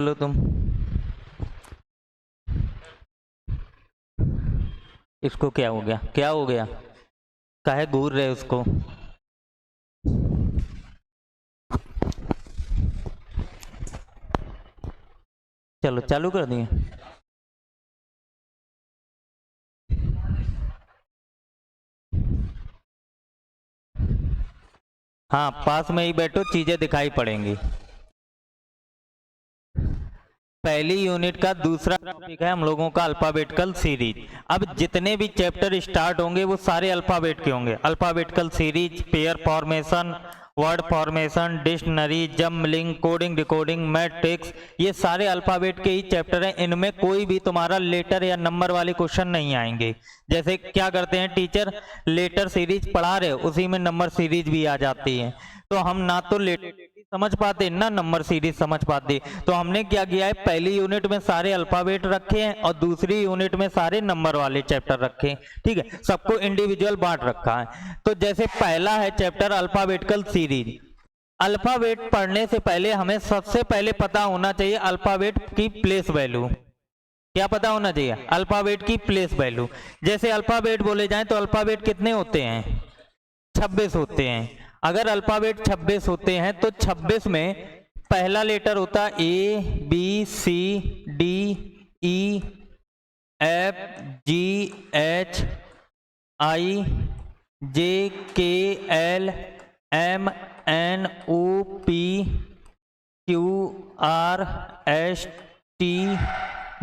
लो तुम। इसको क्या हो गया, क्या हो गया, काहे घूर रहे उसको? चलो चालू कर दिए। हाँ पास में ही बैठो, चीजें दिखाई पड़ेंगी। पहली यूनिट का दूसरा टॉपिक है हम लोगों का अल्फाबेटिकल सीरीज। अब जितने भी चैप्टर स्टार्ट होंगे वो सारे अल्फाबेट के होंगे। Alphabetical series, pair formation, word formation, dictionary, jumbling, coding, decoding, matrix, ये सारे अल्फाबेट के ही चैप्टर हैं। इनमें कोई भी तुम्हारा लेटर या नंबर वाले क्वेश्चन नहीं आएंगे। जैसे क्या करते हैं टीचर, लेटर सीरीज पढ़ा रहे उसी में नंबर सीरीज भी आ जाती है, तो हम ना तो लेटर समझ पाते ना नंबर सीरीज समझ पाते। तो हमने क्या किया है, पहली यूनिट में सारे अल्फाबेट रखे हैं और दूसरी यूनिट में सारे नंबर वाले चैप्टर रखे हैं। ठीक है, सबको इंडिविजुअल बांट रखा है। तो जैसे पहला है चैप्टर अल्फाबेटिकल सीरीज। अल्फाबेट पढ़ने से पहले हमें सबसे पहले पता होना चाहिए अल्फाबेट की प्लेस वैल्यू। क्या पता होना चाहिए? अल्फाबेट की प्लेस वैल्यू। जैसे अल्फाबेट बोले जाए तो अल्फाबेट कितने होते हैं? 26 होते हैं। अगर अल्फाबेट 26 होते हैं तो 26 में पहला लेटर होता है A B C D E F G H I J K L M N O P Q R S T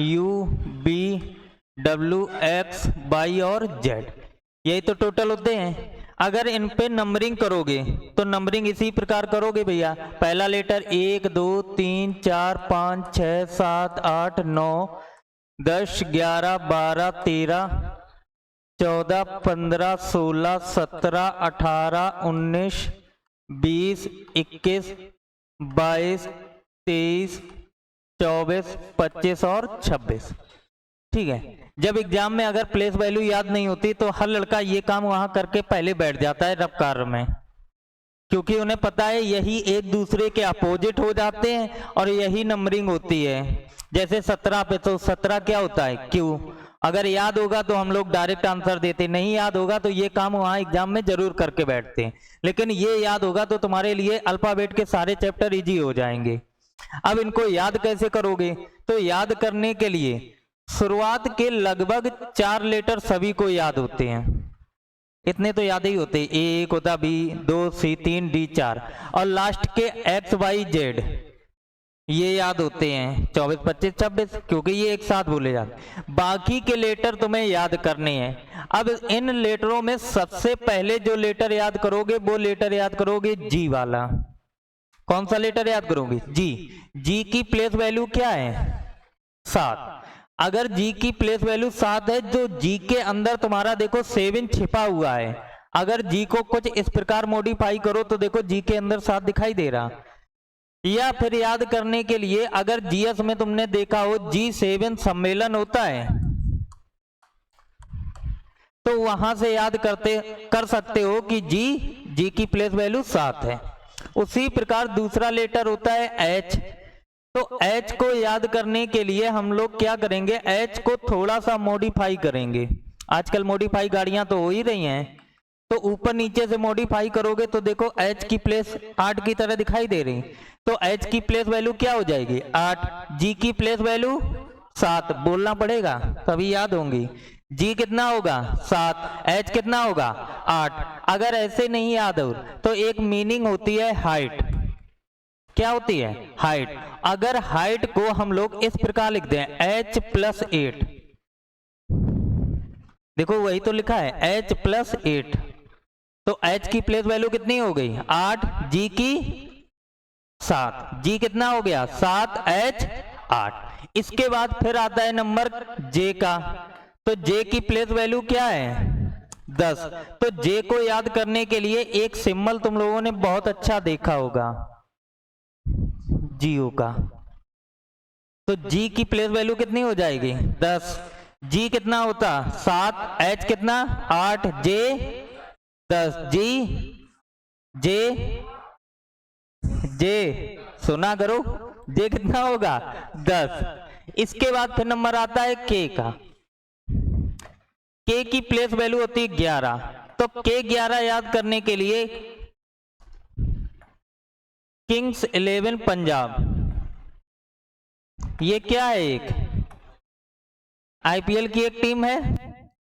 U V W X Y और जेड, यही तो टोटल होते हैं। अगर इन पे नंबरिंग करोगे तो नंबरिंग इसी प्रकार करोगे भैया, पहला लेटर 1 2 3 4 5 6 7 8 9 10 11 12 13 14 15 16 17 18 19 20 21 22 23 24 25 और 26। ठीक है, जब एग्जाम में अगर प्लेस वैल्यू याद नहीं होती तो हर लड़का ये काम वहां करके पहले बैठ जाता है रफ कार्य में, क्योंकि उन्हें पता है यही एक दूसरे के अपोजिट हो जाते हैं और यही नंबरिंग होती है। जैसे 17 पे तो 17 क्या होता है? क्यू। अगर याद होगा तो हम लोग डायरेक्ट आंसर देते, नहीं याद होगा तो ये काम वहां एग्जाम में जरूर करके बैठते हैं। लेकिन ये याद होगा तो तुम्हारे लिए अल्फाबेट के सारे चैप्टर इजी हो जाएंगे। अब इनको याद कैसे करोगे? तो याद करने के लिए शुरुआत के लगभग 4 लेटर सभी को याद होते हैं, इतने तो याद ही होते हैं। ए एक होता, बी 2 सी 3 डी 4 और लास्ट के एक्स वाई जेड ये याद होते हैं 24 25 26, क्योंकि ये एक साथ बोले जाते। बाकी के लेटर तुम्हें याद करने हैं। अब इन लेटरों में सबसे पहले जो लेटर याद करोगे वो लेटर याद करोगे जी वाला। कौन सा लेटर याद करोगे? जी। जी की प्लेस वैल्यू क्या है? 7। अगर जी की प्लेस वैल्यू 7 है, जो जी के अंदर तुम्हारा देखो 7 छिपा हुआ है, अगर जी को कुछ इस प्रकार मॉडिफाई करो तो देखो जी के अंदर 7 दिखाई दे रहा। या फिर याद करने के लिए अगर जीएस में तुमने देखा हो G7 सम्मेलन होता है तो वहां से याद कर सकते हो कि जी की प्लेस वैल्यू 7 है। उसी प्रकार दूसरा लेटर होता है एच। तो H को याद करने के लिए हम लोग क्या करेंगे, H को थोड़ा सा मॉडिफाई करेंगे। आजकल मॉडिफाई गाड़ियां तो हो ही रही हैं, तो ऊपर नीचे से मॉडिफाई करोगे तो देखो H की प्लेस 8 की तरह दिखाई दे रही। तो H की प्लेस वैल्यू क्या हो जाएगी? 8। G की प्लेस वैल्यू 7, बोलना पड़ेगा तभी याद होंगी। G कितना होगा? 7। H कितना होगा? 8। अगर ऐसे नहीं याद हो तो एक मीनिंग होती है हाइट। क्या होती है? हाइट। अगर हाइट को हम लोग इस प्रकार लिख दें H+8, देखो वही तो लिखा है H+8, तो H की प्लेस वैल्यू कितनी हो गई? 8। G की 7। G कितना हो गया? 7 H 8। इसके बाद फिर आता है नंबर J का, तो J की प्लेस वैल्यू क्या है? 10। तो J को याद करने के लिए एक सिंबल तुम लोगों ने बहुत अच्छा देखा होगा, जीओ का। तो G की प्लेस वैल्यू कितनी हो जाएगी? 10। G कितना होता? 7। H कितना? 8। J 10। J सुना करो, जे कितना होगा 10। इसके बाद फिर नंबर आता है के का। के की प्लेस वैल्यू होती है 11, तो के 11 याद करने के लिए किंग्स 11 पंजाब, ये क्या है, एक आईपीएल की एक टीम है,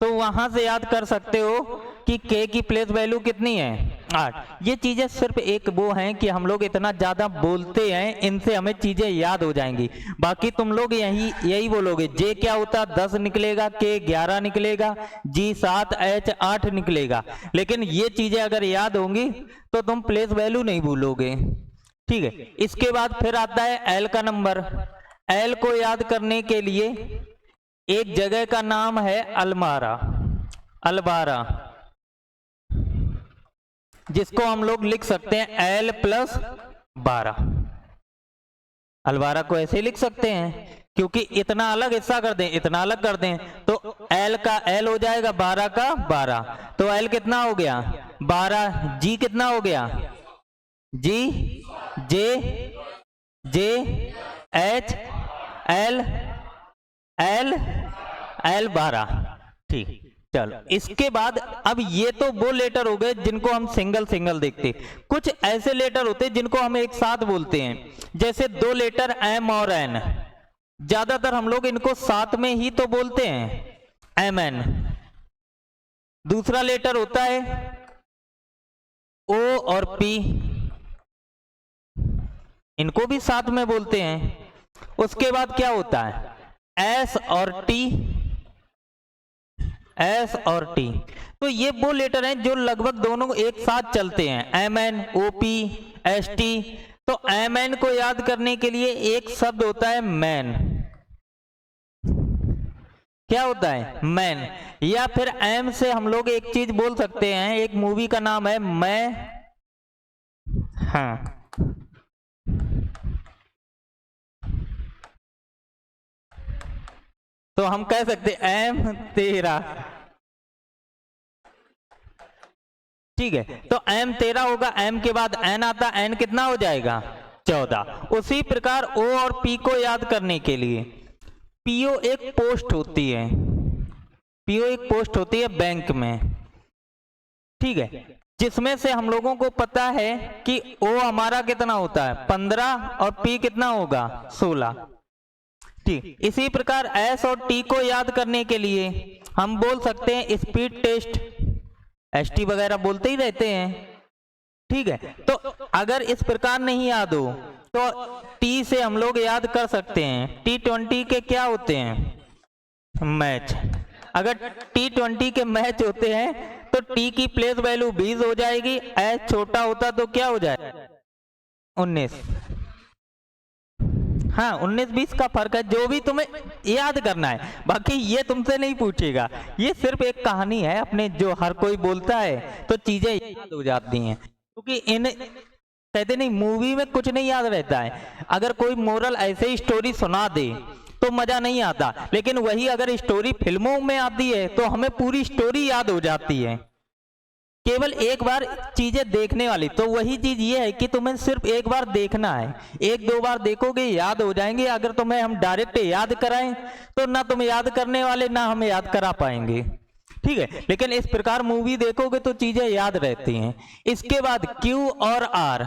तो वहां से याद कर सकते हो कि के की प्लेस वैल्यू कितनी है 8। ये चीजें सिर्फ एक वो हैं कि हम लोग इतना ज्यादा बोलते हैं, इनसे हमें चीजें याद हो जाएंगी। बाकी तुम लोग यही बोलोगे, जे क्या होता 10 निकलेगा, के 11 निकलेगा, जी 7, एच 8 निकलेगा। लेकिन ये चीजें अगर याद होंगी तो तुम प्लेस वैल्यू नहीं भूलोगे। ठीक है, इसके बाद फिर आता है एल का नंबर। एल को याद करने के लिए एक जगह का नाम है अलबारा, जिसको हम लोग लिख सकते हैं L + 12। अलबारा को ऐसे लिख सकते हैं क्योंकि इतना अलग हिस्सा कर दें, इतना अलग कर दें तो L का L हो जाएगा, 12 का 12, तो L कितना हो गया 12। जी कितना हो गया, जी जे एच एल 12। ठीक, चलो इसके बाद अब ये तो वो लेटर हो गए जिनको हम सिंगल सिंगल देखते। कुछ ऐसे लेटर होते हैं जिनको हम एक साथ बोलते हैं, जैसे 2 लेटर एम और एन, ज्यादातर हम लोग इनको साथ में ही तो बोलते हैं, एम एन। दूसरा लेटर होता है ओ और पी, इनको भी साथ में बोलते हैं। उसके बाद क्या होता है एस और टी, तो ये वो लेटर हैं जो लगभग दोनों एक साथ चलते हैं, M N O P S T. तो एम एन को याद करने के लिए एक शब्द होता है मैन, क्या होता है मैन। या फिर एम से हम लोग एक चीज बोल सकते हैं, एक मूवी का नाम है मैं, हाँ तो हम कह सकते एम 13। ठीक है, तो एम 13 होगा, एम के बाद एन आता, एन कितना हो जाएगा 14। उसी प्रकार ओ और पी को याद करने के लिए पीओ एक पोस्ट होती है, पीओ एक पोस्ट होती है बैंक में। ठीक है, जिसमें से हम लोगों को पता है कि ओ हमारा कितना होता है 15 और पी कितना होगा 16। ठीक, इसी प्रकार एस और टी को याद करने के लिए हम बोल सकते हैं स्पीड टेस्ट, एसटी वगैरह बोलते ही रहते हैं। ठीक है, तो अगर इस प्रकार नहीं याद हो तो टी से हम लोग याद कर सकते हैं, T20 के क्या होते हैं मैच। अगर T20 के मैच होते हैं तो टी की प्लेस वैल्यू 20 हो जाएगी, एच छोटा होता तो क्या हो जाए 19। हाँ 19-20 का फर्क है, जो भी तुम्हें याद करना है, बाकी ये तुमसे नहीं पूछेगा, ये सिर्फ एक कहानी है अपने, जो हर कोई बोलता है तो चीजें याद हो जाती हैं, क्योंकि इन कहते नहीं मूवी में कुछ नहीं याद रहता है। अगर कोई मोरल ऐसे ही स्टोरी सुना दे तो मजा नहीं आता, लेकिन वही अगर स्टोरी फिल्मों में आती है तो हमें पूरी स्टोरी याद हो जाती है। केवल एक बार चीजें देखने वाली, तो वही चीज ये है कि तुम्हें सिर्फ एक बार देखना है, 1-2 बार देखोगे याद हो जाएंगे। अगर तुम्हें हम डायरेक्ट याद कराएं तो ना तुम याद करने वाले, ना हमें याद करा पाएंगे। ठीक है, लेकिन इस प्रकार मूवी देखोगे तो चीजें याद रहती हैं। इसके बाद क्यू और आर,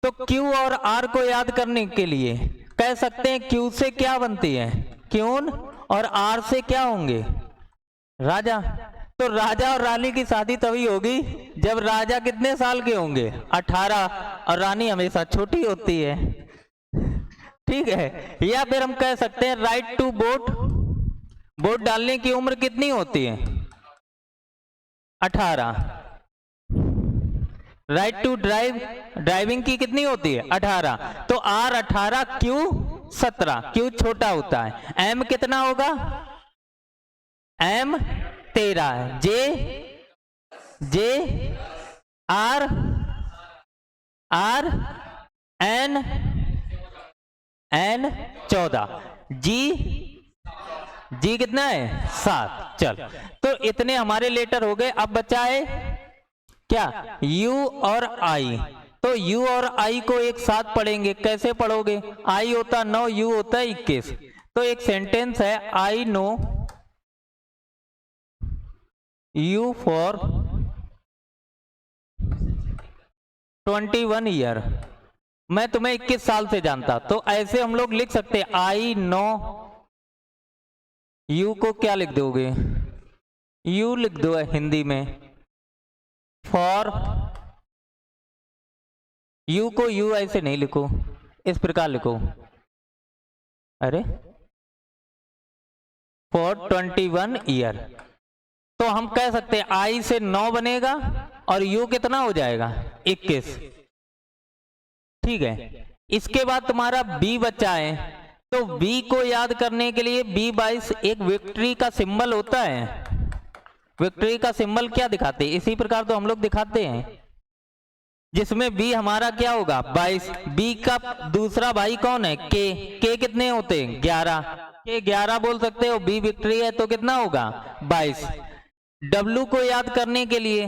तो क्यू और आर को याद करने के लिए कह सकते हैं क्यू से क्या बनती है क्यून, और आर से क्या होंगे राजा। तो राजा और रानी की शादी तभी होगी जब राजा कितने साल के होंगे 18, और रानी हमेशा छोटी होती है। ठीक है, या फिर हम कह सकते हैं राइट टू वोट, वोट डालने की उम्र कितनी होती है 18। राइट टू ड्राइव, ड्राइविंग की कितनी होती है 18। तो आर 18, क्यू 17, क्यू छोटा होता है। एम कितना होगा एम 13, जे आर एन 14, जी कितना है 7। चल, तो इतने हमारे लेटर हो गए। अब बचा है क्या यू और आई। तो u और i को एक साथ पढ़ेंगे। कैसे पढ़ोगे? i होता 9, u होता 21। तो एक सेंटेंस है, I know you for 21 year, मैं तुम्हें 21 साल से जानता। तो ऐसे हम लोग लिख सकते हैं, आई नो, यू को क्या लिख दोगे? यू लिख दो हिंदी में। फॉर, यू को यू ऐसे नहीं लिखो, इस प्रकार लिखो, अरे फॉर 21 ईयर। तो हम कह सकते हैं आई से 9 बनेगा और यू कितना हो जाएगा? 21। ठीक है। इसके बाद तुम्हारा बी बचा है, तो बी को याद करने के लिए B22 एक विक्ट्री का सिंबल होता है। विक्ट्री का सिंबल क्या दिखाते हैं? इसी प्रकार तो हम लोग दिखाते हैं, जिसमें बी हमारा क्या होगा? 22। बी का दूसरा भाई कौन है? के कितने होते हैं? 11। के 11 बोल सकते हो। बी विक्ट्री है तो कितना होगा? 22। डब्लू को याद करने के लिए,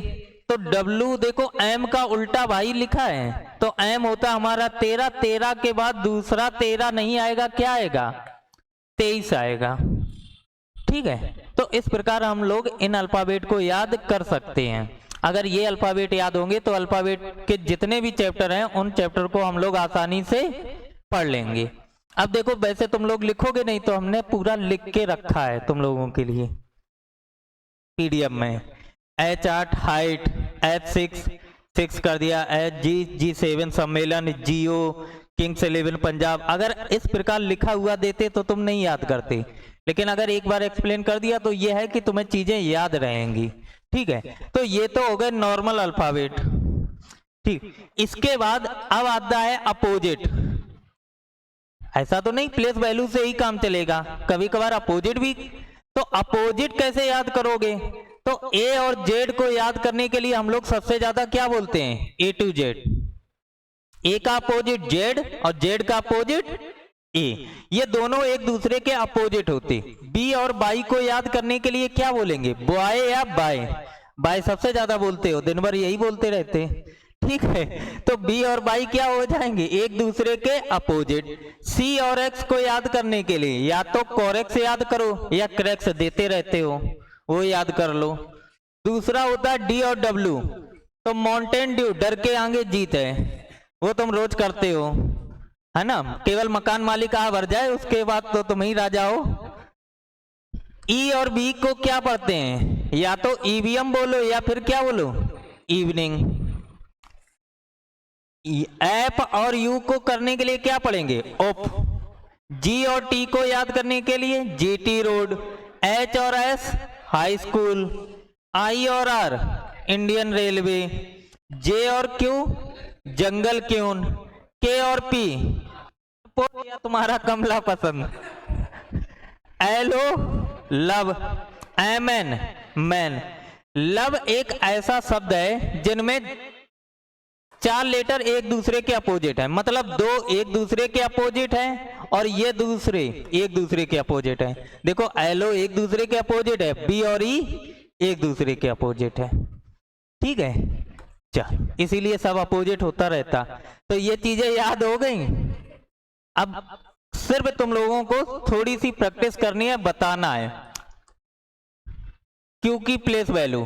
तो डब्लू देखो एम का उल्टा भाई लिखा है, तो एम होता हमारा 13। 13 के बाद दूसरा 13 नहीं आएगा, क्या आएगा? 23 आएगा। ठीक है। तो इस प्रकार हम लोग इन अल्फाबेट को याद कर सकते हैं। अगर ये अल्फाबेट याद होंगे तो अल्फाबेट के जितने भी चैप्टर हैं उन चैप्टर को हम लोग आसानी से पढ़ लेंगे। अब देखो, वैसे तुम लोग लिखोगे नहीं, तो हमने पूरा लिख के रखा है तुम लोगों के लिए पीडीएफ में। H8 हाइट, H6 6 कर दिया, G7 सम्मेलन, जियो, किंग्स 11 पंजाब। अगर इस प्रकार लिखा हुआ देते तो तुम नहीं याद करते, लेकिन अगर एक बार एक्सप्लेन कर दिया तो ये है कि तुम्हें चीजें याद रहेंगी। ठीक है। तो ये तो हो गए नॉर्मल अल्फाबेट। ठीक। इसके बाद अब आता है अपोजिट। ऐसा तो नहीं प्लेस वैल्यू से ही काम चलेगा, कभी कभार अपोजिट भी। तो अपोजिट कैसे याद करोगे? तो ए और जेड को याद करने के लिए हम लोग सबसे ज्यादा क्या बोलते हैं? ए टू जेड। ए का अपोजिट जेड और जेड का अपोजिट ए, ये दोनों एक दूसरे के अपोजिट होते। बी और बाई को याद करने के लिए क्या बोलेंगे? बॉय या बाय? बाय सबसे ज्यादा बोलते हो, दिन भर यही बोलते रहते। ठीक है। तो बी और बाई क्या हो जाएंगे? एक दूसरे के अपोजिट। सी और एक्स को याद करने के लिए या तो कोरेक्स याद करो या क्रैक्स देते रहते हो, वो याद कर लो। दूसरा होता है डी और डब्ल्यू, तो माउंटेन ड्यू, डर के आगे जीत है, वो तुम रोज करते हो, है ना? केवल मकान मालिक आ भर जाए उसके बाद तो तुम ही राजा हो। ई और बी को क्या पढ़ते हैं? या तो ईवीएम बोलो या फिर क्या बोलो? इवनिंग। एफ और यू को करने के लिए क्या पढ़ेंगे? ओप। जी और टी को याद करने के लिए जीटी रोड। एच और एस हाई स्कूल। आई और आर इंडियन रेलवे। जे और क्यू जंगल क्यून। के और पी तुम्हारा कमला पसंद। L O love. M N man. Love एक ऐसा शब्द है जिनमें 4 लेटर एक दूसरे के अपोजिट है, मतलब दो एक दूसरे के अपोजिट है और ये दूसरे एक दूसरे के अपोजिट है। देखो एलो एक दूसरे के अपोजिट है, बी और ई एक दूसरे के अपोजिट है। ठीक है, चल इसीलिए सब अपोजिट होता रहता। तो ये चीजें याद हो गई। अब सिर्फ तुम लोगों को थोड़ी सी प्रैक्टिस करनी है, बताना है। क्यू की प्लेस वैल्यू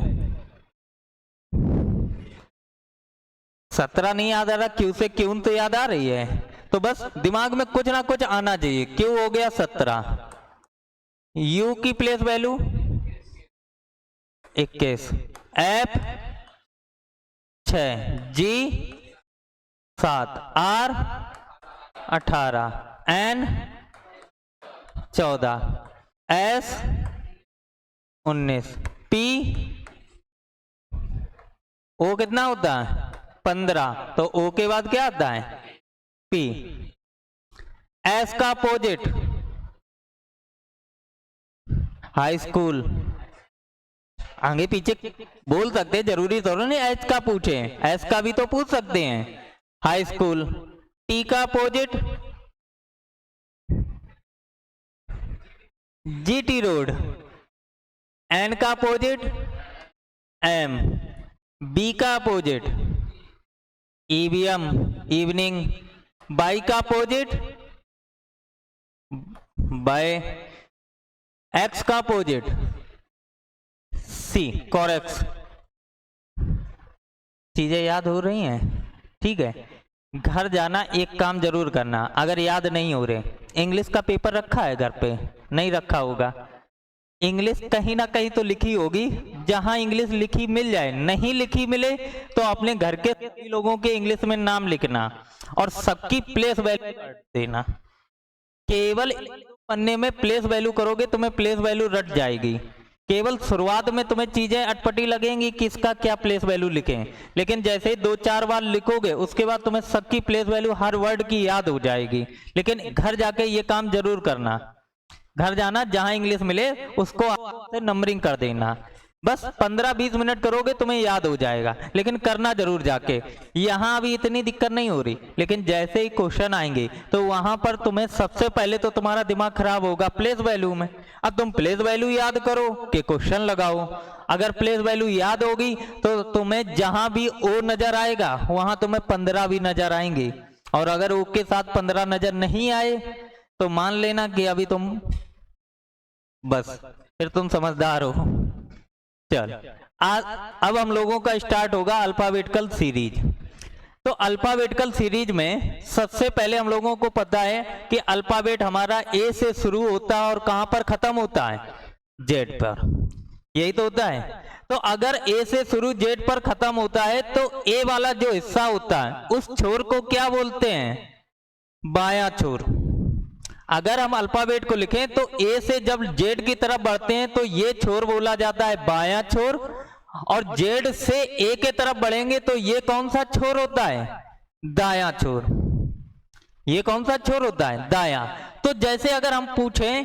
17 नहीं याद आ रहा, क्यू से क्यून तो याद आ रही है, तो बस दिमाग में कुछ ना कुछ आना चाहिए। क्यू हो गया 17, यू की place value 21, F 6, G 7, R 18, N 14, S 19, P O कितना होता है 15, तो ओ के बाद क्या आता है पी। एस का अपोजिट हाई स्कूल, आगे पीछे बोल सकते हैं, जरूरी तो नहीं एच का पूछे, एस का भी तो पूछ सकते हैं, हाई स्कूल। टी का अपोजिट जीटी रोड। एन का अपोजिट एम। बी का अपोजिट ईवीएम इवनिंग, बाई का अपोजिट बाय, एक्स का अपोजिट सी, कॉरेक्स। चीजें याद हो रही हैं? ठीक है, घर जाना एक काम जरूर करना, अगर याद नहीं हो रहे, इंग्लिश का पेपर रखा है घर पे? नहीं रखा होगा। इंग्लिश कहीं ना कहीं तो लिखी होगी, जहां इंग्लिश लिखी मिल जाए, नहीं लिखी मिले तो अपने घर के सभी लोगों के इंग्लिश में नाम लिखना और सबकी प्लेस वैल्यू देना। केवल पन्ने में प्लेस वैल्यू करोगे, तुम्हें प्लेस वैल्यू रट जाएगी। केवल शुरुआत में तुम्हें चीजें अटपटी लगेंगी, किसका क्या प्लेस वैल्यू लिखें, लेकिन जैसे ही 2-4 बार लिखोगे उसके बाद तुम्हें सबकी प्लेस वैल्यू हर वर्ड की याद हो जाएगी। लेकिन घर जाके ये काम जरूर करना, घर जाना जहां इंग्लिश मिले उसको नंबरिंग कर देना। बस 15-20 मिनट करोगे तुम्हें याद हो जाएगा, लेकिन करना जरूर जाके। यहाँ अभी इतनी दिक्कत नहीं हो रही, लेकिन जैसे ही क्वेश्चन आएंगे तो वहां पर तुम्हें सबसे पहले तो तुम्हारा दिमाग खराब होगा प्लेस वैल्यू में। अब तुम प्लेस वैल्यू याद करो कि क्वेश्चन लगाओ। अगर प्लेस वैल्यू याद होगी तो तुम्हें जहां भी ओ नजर आएगा वहां तुम्हें 15 भी नजर आएंगे, और अगर ओ के साथ 15 नजर नहीं आए तो मान लेना कि अभी तुम बस फिर तुम समझदार हो। चल अब हम लोगों का स्टार्ट होगा अल्फाबेटिकल सीरीज। तो अल्फाबेटिकल सीरीज में सबसे पहले हम लोगों को पता है कि अल्फाबेट हमारा ए से शुरू होता है और कहां पर खत्म होता है? जेड पर। यही तो होता है। तो अगर ए से शुरू जेड पर खत्म होता है तो ए वाला जो हिस्सा होता है उस छोर को क्या बोलते हैं? बायां छोर। अगर हम अल्फाबेट को लिखें तो ए से जब जेड की तरफ बढ़ते हैं तो ये छोर बोला जाता है बायां छोर, और जेड से ए के तरफ बढ़ेंगे तो ये कौन सा छोर होता है? दायां छोर। ये कौन सा छोर होता है? दायां। तो जैसे अगर हम पूछें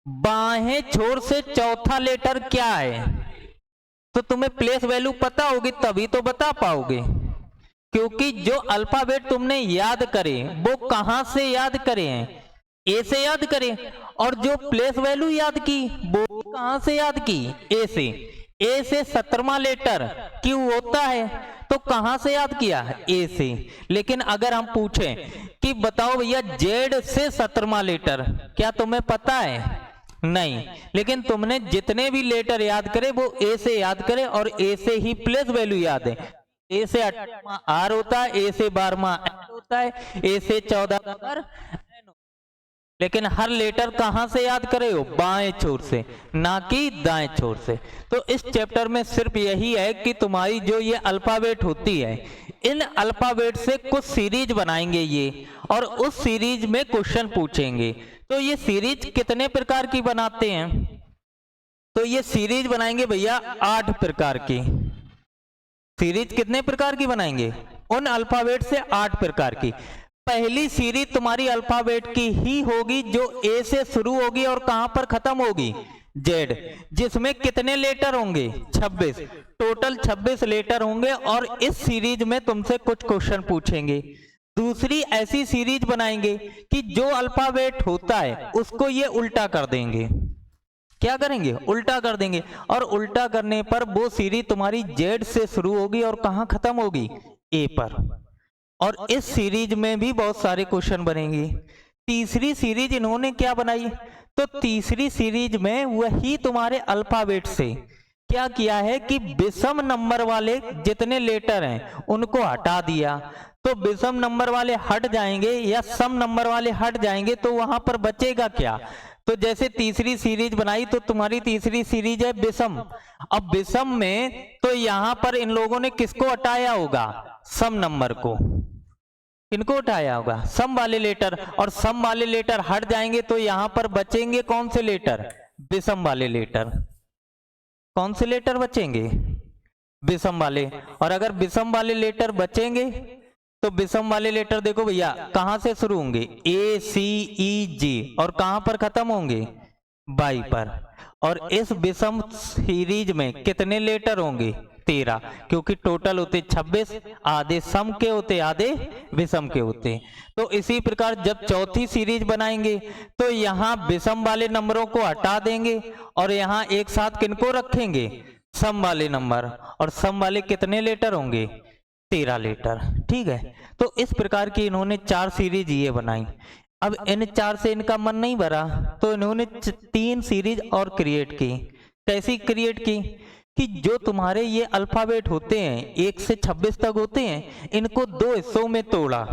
बाएं छोर से चौथा लेटर क्या है, तो तुम्हें प्लेस वैल्यू पता होगी तभी तो बता पाओगे, क्योंकि जो अल्फाबेट तुमने याद करे वो कहां से याद करे हैं? ए से याद करें, और जो प्लेस वैल्यू याद की वो कहां से याद की? ए से। ए से 17वां लेटर क्यू होता है, तो कहां से याद किया? ए से। लेकिन अगर हम पूछें कि बताओ भैया जेड से 17वां लेटर, क्या तुम्हें पता है? नहीं। लेकिन तुमने जितने भी लेटर याद करे वो ए से याद करे, और ए से ही प्लेस वैल्यू याद है। ए से 8वां आर होता है, ए से 12वां एन होता है, ए से 14वां, लेकिन हर लेटर कहां से याद करे हो? बाएं छोर से, ना कि दाएं छोर से। तो इस चैप्टर में सिर्फ यही है कि तुम्हारी जो ये अल्फाबेट होती है, इन अल्फाबेट से कुछ सीरीज बनाएंगे ये, और उस सीरीज में क्वेश्चन पूछेंगे। तो ये सीरीज कितने प्रकार की बनाते हैं? तो ये सीरीज बनाएंगे भैया 8 प्रकार की। सीरीज कितने प्रकार की बनाएंगे? उन अल्फाबेट से 8 प्रकार की। पहली सीरीज तुम्हारी अल्फाबेट की ही होगी जो ए से शुरू होगी और कहां पर खत्म होगी? जेड। जिसमें कितने लेटर होंगे? 26। टोटल 26 लेटर होंगे, और इस सीरीज में तुमसे कुछ क्वेश्चन पूछेंगे। दूसरी ऐसी सीरीज बनाएंगे कि जो अल्फाबेट होता है उसको ये उल्टा कर देंगे। क्या करेंगे? उल्टा कर देंगे, और उल्टा करने पर वो सीरीज तुम्हारी जेड से शुरू होगी और कहां खत्म होगी? ए पर। और इस सीरीज में भी बहुत सारे क्वेश्चन बनेंगे। तीसरी सीरीज इन्होंने क्या बनाई? तो तीसरी सीरीज में वही तुम्हारे अल्फाबेट से क्या किया है कि विषम नंबर वाले जितने लेटर हैं उनको हटा दिया। तो विषम नंबर वाले हट जाएंगे या सम नंबर वाले हट जाएंगे, तो वहां पर बचेगा क्या? तो जैसे तीसरी सीरीज बनाई तो तुम्हारी तीसरी सीरीज है विषम। अब विषम में तो यहां पर इन लोगों ने किसको हटाया होगा? सम नंबर को। किनको उठाया होगा? सम वाले लेटर। और सम वाले लेटर हट जाएंगे तो यहां पर बचेंगे कौन से लेटर? विषम वाले लेटर। कौन से लेटर बचेंगे? विषम वाले। और अगर विषम वाले लेटर बचेंगे तो विषम वाले लेटर देखो भैया कहां से शुरू होंगे? ए सी ई जी, और कहां पर खत्म होंगे? बाई पर। और इस विषम सीरीज में कितने लेटर होंगे? 13, क्योंकि टोटल होते 26, आधे सम के होते आधे विषम के होते। तो इसी प्रकार जब चौथी सीरीज बनाएंगे तो यहाँ विषम वाले नंबरों को हटा देंगे और यहाँ एक साथ किनको रखेंगे? सम वाले नंबर। और सम वाले कितने लेटर होंगे? 13 लीटर। ठीक है, तो इस प्रकार की इन्होंने 4 सीरीज ये बनाई। अब इन 4 से इनका मन नहीं भरा तो इन्होंने 3 सीरीज और क्रिएट की। कैसी क्रिएट की कि जो तुम्हारे ये अल्फाबेट होते हैं 1 से 26 तक होते हैं, इनको 2 हिस्सों में तोड़ा,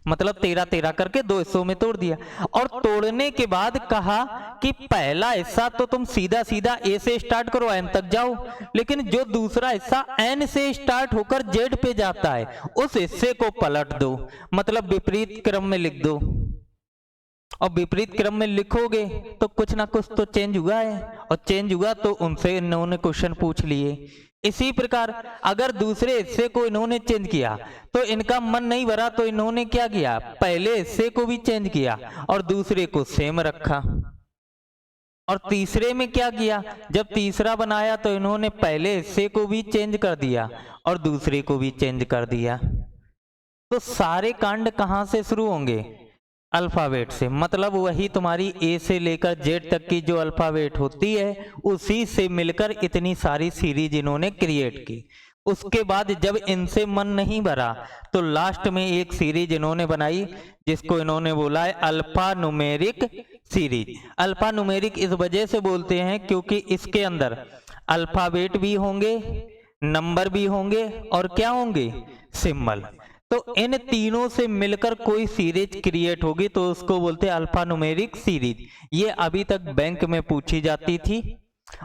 मतलब 13-13 करके 2 हिस्सों में तोड़ दिया। और तोड़ने के बाद कहा कि पहला हिस्सा तो तुम सीधा सीधा ए से स्टार्ट करो, एन तक जाओ, लेकिन जो दूसरा हिस्सा एन से स्टार्ट होकर जेड पे जाता है उस हिस्से को पलट दो, मतलब विपरीत क्रम में लिख दो। और विपरीत क्रम में लिखोगे तो कुछ ना कुछ तो चेंज हुआ है, और चेंज हुआ तो उनसे इन्होंने क्वेश्चन पूछ लिए। इसी प्रकार अगर दूसरे हिस्से को इन्होंने चेंज किया तो इनका मन नहीं भरा तो इन्होंने क्या किया, पहले हिस्से को भी चेंज किया और दूसरे को सेम रखा। और तीसरे में क्या किया, जब तीसरा बनाया तो इन्होंने पहले हिस्से को भी चेंज कर दिया और दूसरे को भी चेंज कर दिया। तो सारे कांड कहां से शुरू होंगे, अल्फाबेट से, मतलब वही तुम्हारी ए से लेकर जेड तक की जो अल्फाबेट होती है उसी से मिलकर इतनी सारी सीरीज इन्होंने क्रिएट की। उसके बाद जब इनसे मन नहीं भरा तो लास्ट में एक सीरीज इन्होंने बनाई जिसको इन्होंने बोला है alpha numeric series. Alpha numeric इस वजह से बोलते हैं क्योंकि इसके अंदर अल्फाबेट भी होंगे, नंबर भी होंगे और क्या होंगे, सिंबल। तो इन तीनों से मिलकर कोई सीरीज क्रिएट होगी तो उसको बोलते हैं अल्फा न्यूमेरिक सीरीज। ये अभी तक बैंक में पूछी जाती थी,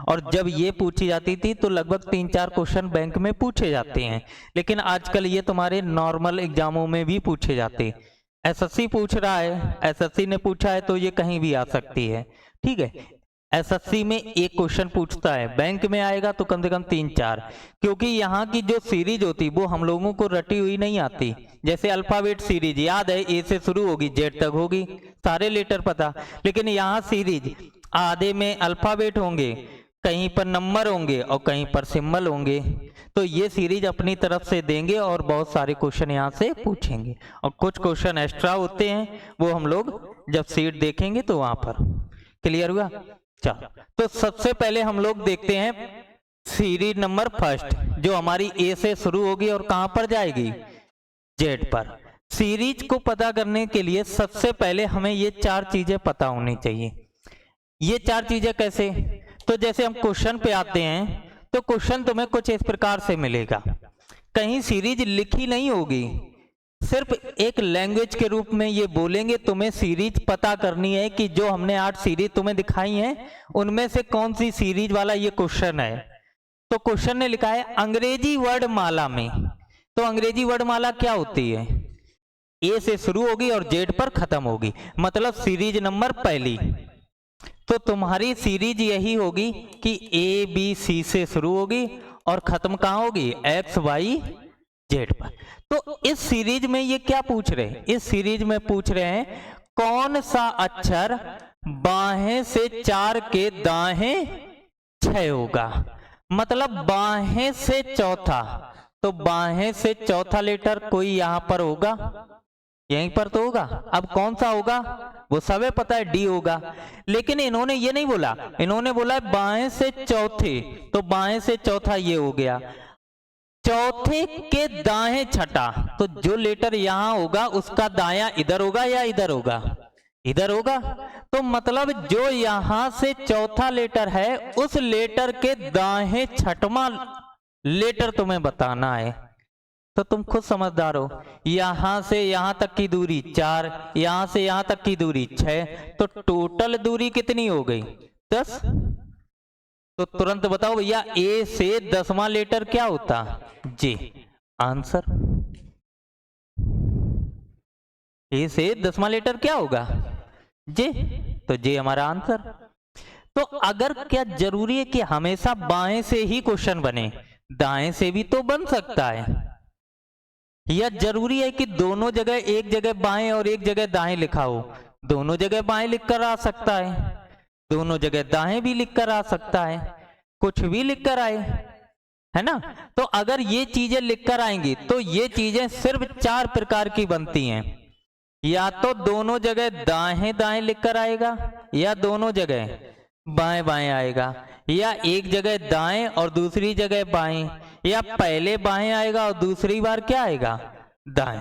और जब ये पूछी जाती थी तो लगभग 3-4 क्वेश्चन बैंक में पूछे जाते हैं, लेकिन आजकल ये तुम्हारे नॉर्मल एग्जामों में भी पूछे जाते। एसएससी पूछ रहा है, एसएससी ने पूछा है तो ये कहीं भी आ सकती है। ठीक है, एसएससी में एक क्वेश्चन पूछता है, बैंक में आएगा तो कम से कम 3-4, क्योंकि यहाँ की जो सीरीज होती वो हम लोगों को रटी हुई नहीं आती। जैसे अल्फाबेट सीरीज याद है, ए से शुरू होगी जेड तक होगी, सारे लेटर पता, लेकिन यहाँ सीरीज आधे में अल्फाबेट होंगे, कहीं पर नंबर होंगे और कहीं पर सिंबल होंगे। तो ये सीरीज अपनी तरफ से देंगे और बहुत सारे क्वेश्चन यहाँ से पूछेंगे, और कुछ क्वेश्चन एक्स्ट्रा होते हैं वो हम लोग जब सीट देखेंगे तो वहां पर। क्लियर हुआ? चलो, तो सबसे पहले हम लोग देखते हैं सीरीज नंबर फर्स्ट जो हमारी ए से शुरू होगी और कहां पर जाएगी, जेड पर। सीरीज को पता करने के लिए सबसे पहले हमें ये 4 चीजें पता होनी चाहिए। ये 4 चीजें कैसे, तो जैसे हम क्वेश्चन पे आते हैं तो क्वेश्चन तुम्हें कुछ इस प्रकार से मिलेगा, कहीं सीरीज लिखी नहीं होगी, सिर्फ एक लैंग्वेज के रूप में ये बोलेंगे तुम्हें सीरीज पता करनी है कि जो हमने 8 सीरीज तुम्हें दिखाई हैं उनमें से कौन सी सीरीज वाला ये क्वेश्चन है। तो क्वेश्चन ने लिखा है अंग्रेजी वर्ड माला में, तो अंग्रेजी वर्ड माला क्या होती है, ए से शुरू होगी और जेड पर खत्म होगी, मतलब सीरीज नंबर पहली। तो तुम्हारी सीरीज यही होगी कि ए बी सी से शुरू होगी और खत्म कहां होगी, एक्स वाई जेड पर। तो इस सीरीज में ये क्या पूछ रहे हैं, इस सीरीज में पूछ रहे हैं कौन सा अक्षर बाहें से 4 के दाहें 6 होगा, मतलब बाहें से चौथा। तो बाहें से चौथा लेटर कोई यहां पर होगा, यहीं पर तो होगा। अब कौन सा होगा वो सबे पता है, डी होगा, लेकिन इन्होंने ये नहीं बोला, इन्होंने बोला बाएं से चौथे, तो बाएं से चौथा ये हो गया, चौथे के दाएं छठा, तो जो लेटर यहां होगा उसका दायां इधर होगा या इधर होगा, इधर होगा। तो मतलब जो यहां से चौथा लेटर है उस लेटर के दाएं छठवां लेटर तुम्हें बताना है। तो तुम खुद समझदार हो, यहां से यहां तक की दूरी 4, यहां से यहां तक की दूरी 6, तो टोटल दूरी कितनी हो गई, 10। तो तुरंत बताओ भैया ए से 10वां लेटर क्या होता, जे। आंसर ए से 10वां लेटर क्या होगा, जे, तो जे हमारा आंसर। तो अगर क्या जरूरी है कि हमेशा बाएं से ही क्वेश्चन बने, दाएं से भी तो बन सकता है, या जरूरी है कि दोनों जगह, एक जगह बाएं और एक जगह दाएं लिखा हो, दोनों जगह बाएं लिखकर आ सकता है, दोनों जगह दाएं भी लिखकर आ सकता है, कुछ भी लिखकर आए, है ना। तो अगर ये चीजें लिखकर आएंगी तो ये चीजें सिर्फ 4 प्रकार की बनती हैं, या तो दोनों जगह दाएं दाएं लिखकर आएगा, या दोनों जगह बाएं बाएं आएगा, या एक जगह दाएं और दूसरी जगह बाएं, या पहले बाएं आएगा और दूसरी बार क्या आएगा, दाएं।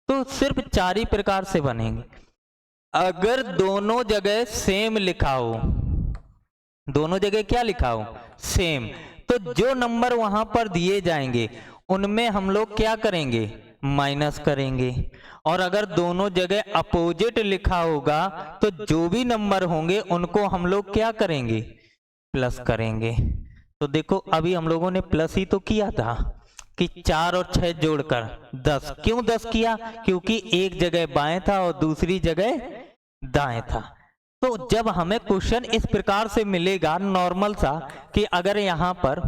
तो सिर्फ 4 ही प्रकार से बनेंगे। अगर दोनों जगह सेम लिखा हो, दोनों जगह क्या लिखा हो, सेम, तो जो नंबर वहां पर दिए जाएंगे उनमें हम लोग क्या करेंगे, माइनस करेंगे। और अगर दोनों जगह अपोजिट लिखा होगा तो जो भी नंबर होंगे उनको हम लोग क्या करेंगे, प्लस करेंगे। तो देखो अभी हम लोगों ने प्लस ही तो किया था कि 4 और 6 जोड़कर 10। क्यों 10 किया, क्योंकि एक जगह बाएं था और दूसरी जगह दाएं था। तो जब हमें क्वेश्चन इस प्रकार से मिलेगा नॉर्मल सा, कि अगर यहां पर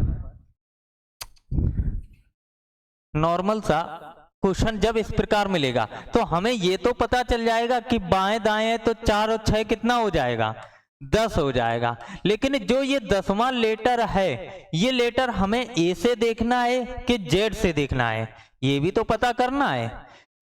नॉर्मल सा क्वेश्चन जब इस प्रकार मिलेगा तो हमें ये तो पता चल जाएगा कि बाएं दाएं है, तो 4 और 6 कितना हो जाएगा, 10 हो जाएगा। लेकिन जो ये 10वां लेटर है, ये लेटर हमें ए से देखना है कि जेड से देखना है, ये भी तो पता करना है।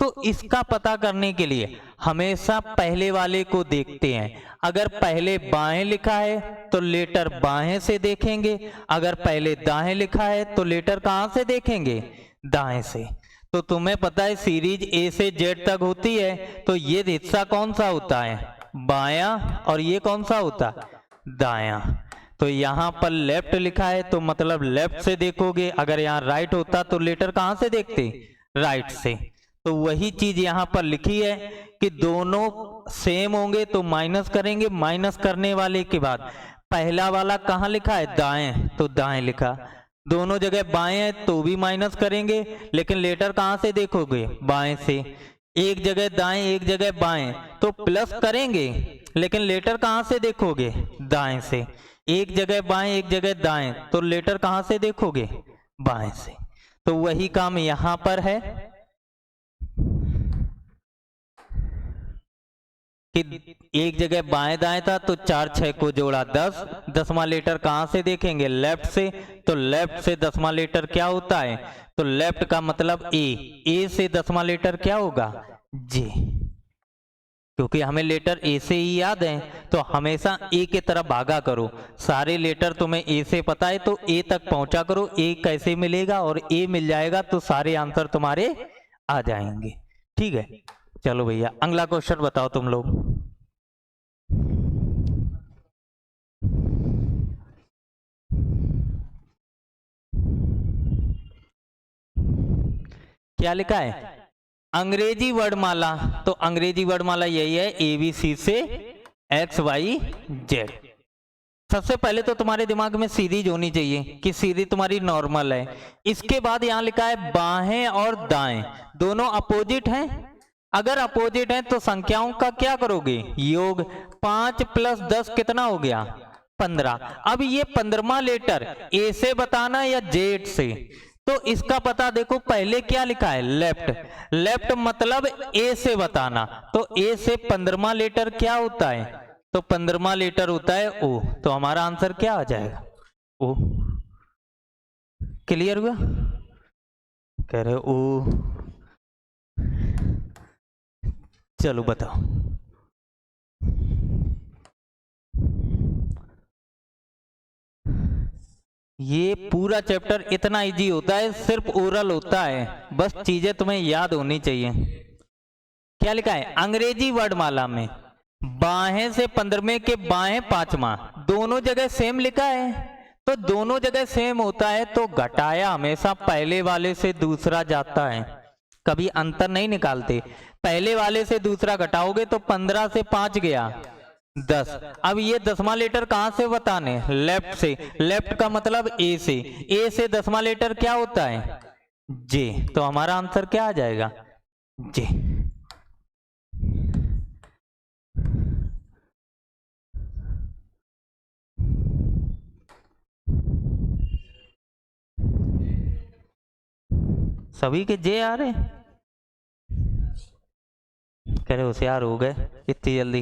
तो इसका पता करने के लिए हमेशा पहले वाले को देखते हैं। अगर पहले बाएं लिखा है तो लेटर बाएं से देखेंगे, अगर पहले दाएं लिखा है तो लेटर कहां से देखेंगे, दाएं से। तो तुम्हें पता है सीरीज ए से जेड तक होती है, तो ये हिस्सा कौन सा होता है, बायां, और ये कौन सा होता, दायां। तो यहां पर लेफ्ट लिखा है तो मतलब लेफ्ट से देखोगे, अगर यहाँ राइट होता तो लेटर कहां से देखते, राइट से। तो वही चीज यहां पर लिखी है कि दोनों सेम होंगे तो माइनस करेंगे, माइनस करने वाले के बाद पहला वाला कहां लिखा है, दाएं, तो दाएं लिखा। दोनों जगह बाएं है तो भी माइनस करेंगे, लेकिन लेटर कहां से देखोगे, बाएं से। एक जगह दाएं एक जगह बाएं तो प्लस करेंगे, लेकिन लेटर कहां से देखोगे, दाएं से। एक जगह बाएं एक जगह दाएं तो लेटर कहां से देखोगे, बाएं से। तो वही काम यहां पर है कि एक जगह बाएं दाएं था तो 4 6 को जोड़ा 10, 10वां लेटर कहां से देखेंगे, लेफ्ट से। तो लेफ्ट से 10वां लेटर क्या होता है, तो लेफ्ट का मतलब ए से 10वां लेटर क्या होगा, जे। क्योंकि हमें लेटर ए से ही याद है तो हमेशा ए के तरफ भागा करो। सारे लेटर तुम्हें ए से पता है तो ए तक पहुंचा करो। ए कैसे मिलेगा, और ए मिल जाएगा तो सारे आंसर तुम्हारे आ जाएंगे। ठीक है, चलो भैया अगला क्वेश्चन बताओ तुम लोग। क्या लिखा है, अंग्रेजी वर्णमाला। तो अंग्रेजी वर्णमाला यही है, ABC से XY Z। सबसे पहले तो तुम्हारे दिमाग में सीरीज होनी चाहिए कि सीरीज तुम्हारी नॉर्मल है। इसके बाद यहां लिखा है बाएं और दाएं दोनों अपोजिट हैं। अगर अपोजिट है तो संख्याओं का क्या करोगे, योग। 5 + 10 कितना हो गया, 15। अब ये 15वां लेटर ए से बताना या जेड से, तो इसका पता देखो पहले क्या लिखा है, लेफ्ट। लेफ्ट मतलब ए से बताना, तो ए से 15वां लेटर क्या होता है, तो 15वां लेटर होता है ओ। तो हमारा आंसर क्या आ जाएगा, ओ। क्लियर हुआ, कह रहे ओ। चलो बताओ। ये पूरा चैप्टर इतना इजी होता है, सिर्फ ओरल होता है, बस चीजें तुम्हें याद होनी चाहिए। क्या लिखा है, अंग्रेजी वर्णमाला में बाएं से 15वें के बाएं 5वां दोनों जगह सेम लिखा है। तो दोनों जगह सेम होता है तो घटाया हमेशा पहले वाले से दूसरा जाता है, कभी अंतर नहीं निकालते। पहले वाले से दूसरा घटाओगे तो 15 से 5 गया 10। अब ये 10वां लेटर कहां से बताने, लेफ्ट से। लेफ्ट का मतलब ए से। ए से 10वां लेटर क्या होता है, जे। तो हमारा आंसर क्या आ जाएगा, जे। सभी के जे आ रहे, कह रहे होशियार हो गए इतनी जल्दी।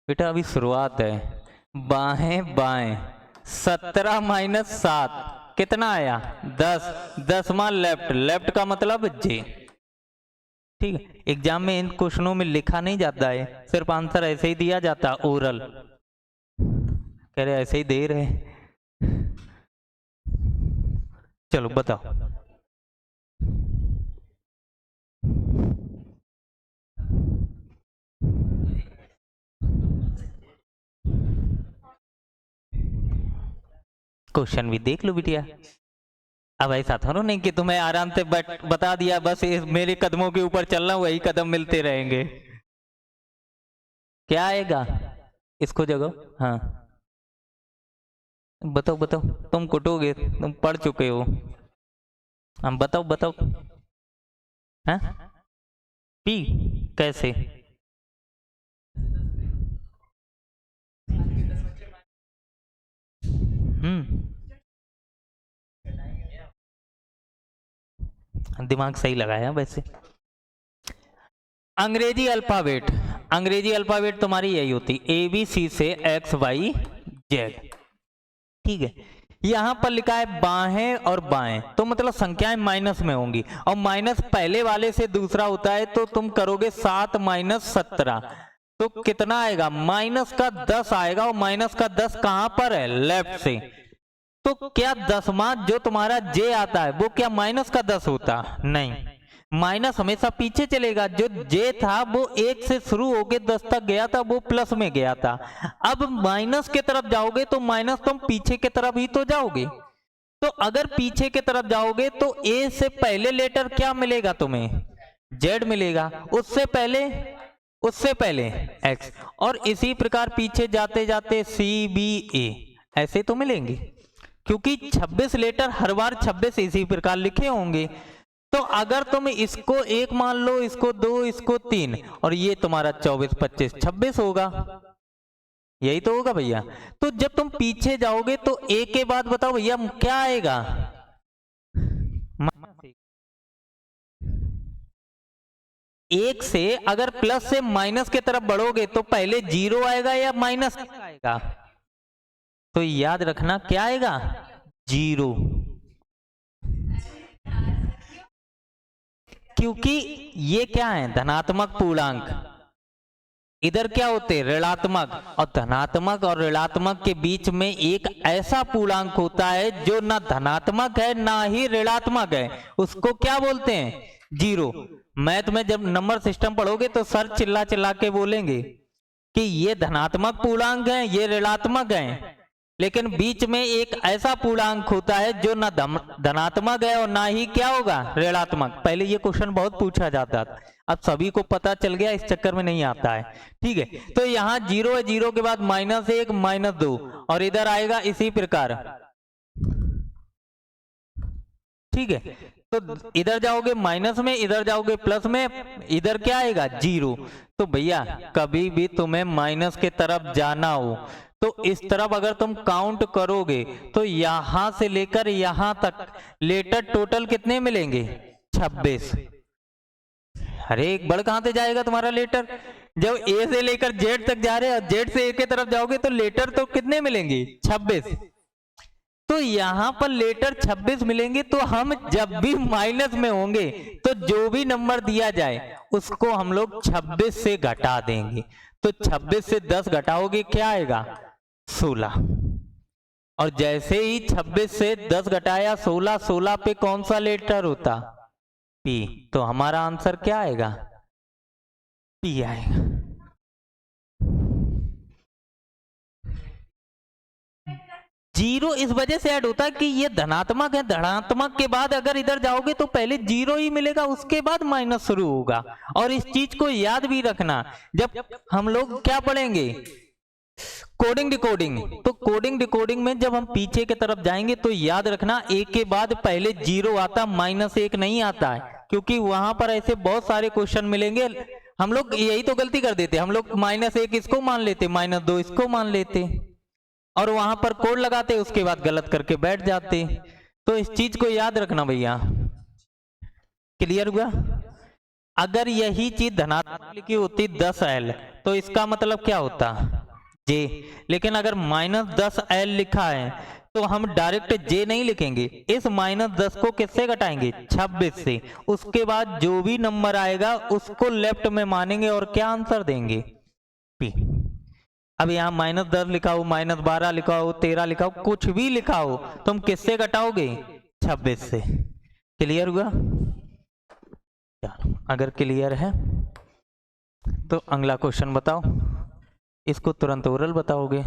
बेटा अभी शुरुआत है। बाएं बाएं 17 - 7 कितना आया, 10। 10वां लेफ्ट, लेफ्ट का मतलब जे। ठीक है, एग्जाम में इन क्वेश्चनों में लिखा नहीं जाता है, सिर्फ आंसर ऐसे ही दिया जाता, ओरल। कह रहे ऐसे ही दे रहे। चलो बताओ। क्वेश्चन भी देख लो बिटिया। अब ऐसा थोड़ा नहीं कि तुम्हें आराम से बता दिया बस मेरे कदमों के ऊपर चलना, वही कदम मिलते रहेंगे। क्या आएगा इसको जगह? हाँ बताओ बताओ, तुम कुटोगे, तुम पढ़ चुके हो। हम बताओ बताओ। हाँ पी कैसे? दिमाग सही लगाया वैसे। अंग्रेजी अल्फाबेट, अंग्रेजी अल्फाबेट तुम्हारी यही होती, ए बी सी से एक्स वाई जेड। ठीक है, यहां पर लिखा है बाएं और बाएं, तो मतलब संख्याएं माइनस में होंगी, और माइनस पहले वाले से दूसरा होता है, तो तुम करोगे 7 माइनस 17, तो कितना आएगा? माइनस का 10 आएगा, और माइनस का 10 कहां पर है? लेफ्ट से। तो क्या दसवां जो तुम्हारा जे आता है वो क्या माइनस का 10 होता? नहीं, माइनस हमेशा पीछे चलेगा। जो जे था वो 1 से शुरू होके 10 तक गया था, वो प्लस में गया था। अब माइनस के तरफ जाओगे तो माइनस तुम पीछे के तरफ ही तो जाओगे। तो अगर पीछे के तरफ जाओगे तो ए से पहले लेटर क्या मिलेगा तुम्हें? जेड मिलेगा। उससे पहले एक्स, और इसी प्रकार पीछे जाते जाते सी बी ए, ऐसे तो मिलेंगे, क्योंकि 26 लेटर हर बार 26 इसी प्रकार लिखे होंगे। तो अगर तुम इसको 1 मान लो, इसको 2, इसको 3, और ये तुम्हारा 24, 25, 26 होगा, यही तो होगा भैया। तो जब तुम पीछे जाओगे तो ए के बाद बताओ भैया क्या आएगा? एक से अगर प्लस से माइनस के तरफ बढ़ोगे तो पहले 0 आएगा या माइनस आएगा? तो याद रखना क्या आएगा? 0, क्योंकि ये क्या है? धनात्मक पूर्णांक। इधर क्या होते? ऋणात्मक। और धनात्मक और ऋणात्मक के बीच में एक ऐसा पूर्णांक होता है जो ना धनात्मक है ना ही ऋणात्मक है, उसको क्या बोलते हैं? 0। मैथ में जब नंबर सिस्टम पढ़ोगे तो सर चिल्ला चिल्ला के बोलेंगे कि ये धनात्मक पूर्णांक है, ये ऋणात्मक है, लेकिन बीच में एक ऐसा पूर्णांक होता है जो ना धनात्मक है और ना ही क्या होगा? ऋणात्मक। पहले ये क्वेश्चन बहुत पूछा जाता था, अब सभी को पता चल गया, इस चक्कर में नहीं आता है। ठीक है, तो यहाँ 0 है, 0 के बाद -1 -2, और इधर आएगा इसी प्रकार। ठीक है, तो इधर जाओगे माइनस में, इधर जाओगे प्लस में, इधर क्या आएगा? 0। तो भैया कभी भी तुम्हें माइनस के तरफ जाना हो तो इस तरफ अगर तुम काउंट करोगे तो यहां से लेकर यहां तक लेटर टोटल कितने मिलेंगे? 26। अरे एक बढ़ कहां से जाएगा तुम्हारा लेटर? जब ए से लेकर जेड तक जा रहे हैं, जेड से ए के तरफ जाओगे तो लेटर तो कितने मिलेंगे? 26। तो यहां पर लेटर 26 मिलेंगे। तो हम जब भी माइनस में होंगे तो जो भी नंबर दिया जाए उसको हम लोग 26 से घटा देंगे। तो 26 से 10 घटाओगे क्या आएगा? 16। और जैसे ही 26 से 10 घटाया 16, 16 पे कौन सा लेटर होता? पी। तो हमारा आंसर क्या आएगा? पी आएगा। जीरो इस वजह से ऐड होता है कि ये धनात्मक है, धनात्मक के बाद अगर इधर जाओगे तो पहले 0 ही मिलेगा, उसके बाद माइनस शुरू होगा। और इस चीज को याद भी रखना, जब हम लोग क्या पढ़ेंगे? Coding decoding. तो कोडिंग डिकोडिंग में जब हम पीछे की तरफ जाएंगे तो याद रखना एक के बाद पहले 0 आता, -1 नहीं आता है, क्योंकि वहां पर ऐसे बहुत सारे क्वेश्चन मिलेंगे। हम लोग यही तो गलती कर देते, हम लोग -1 इसको मान लेते, -2 इसको मान लेते, और वहां पर कोड लगाते, उसके बाद गलत करके बैठ जाते। तो इस चीज को याद रखना भैया। क्लियर हुआ? अगर यही चीज धनात्मक लिखी होती 10L तो इसका मतलब क्या होता? जे। लेकिन अगर -10L लिखा है तो हम डायरेक्ट जे नहीं लिखेंगे, इस -10 को किससे घटाएंगे? 26 से। उसके बाद जो भी नंबर आएगा उसको लेफ्ट में मानेंगे और क्या आंसर देंगे? पी। अब यहाँ -10 लिखा हो, -12 लिखा हो, 13 लिखा हो, कुछ भी लिखा हो, तुम किससे घटाओगे? 26 से। क्लियर हुआ? चलो, अगर क्लियर है तो अगला क्वेश्चन बताओ। इसको तुरंत ओरल बताओगे।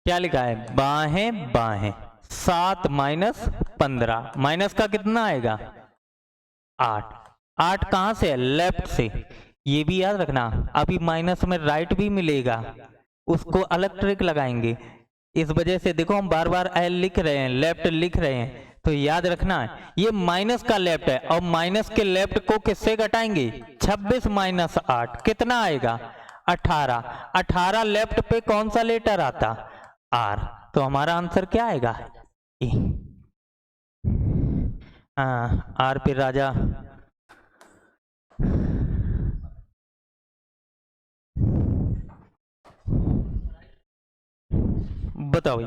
क्या लिखा है? बाहें बाहें 7 माइनस 15, माइनस का कितना आएगा? 8। 8 कहां से है? लेफ्ट से। ये भी याद रखना, अभी माइनस में राइट भी मिलेगा, उसको अलग ट्रिक लगाएंगे। इस वजह से देखो हम बार बार एल लिख रहे हैं, लेफ्ट लिख रहे हैं, तो याद रखना ये माइनस का लेफ्ट है, और माइनस के लेफ्ट को किससे घटाएंगे? 26 माइनस 8 कितना आएगा? 18। 18 लेफ्ट पे कौन सा लेटर आता? आर। तो हमारा आंसर क्या आएगा? ए। हाँ, आर पे राजा। बताओ ये।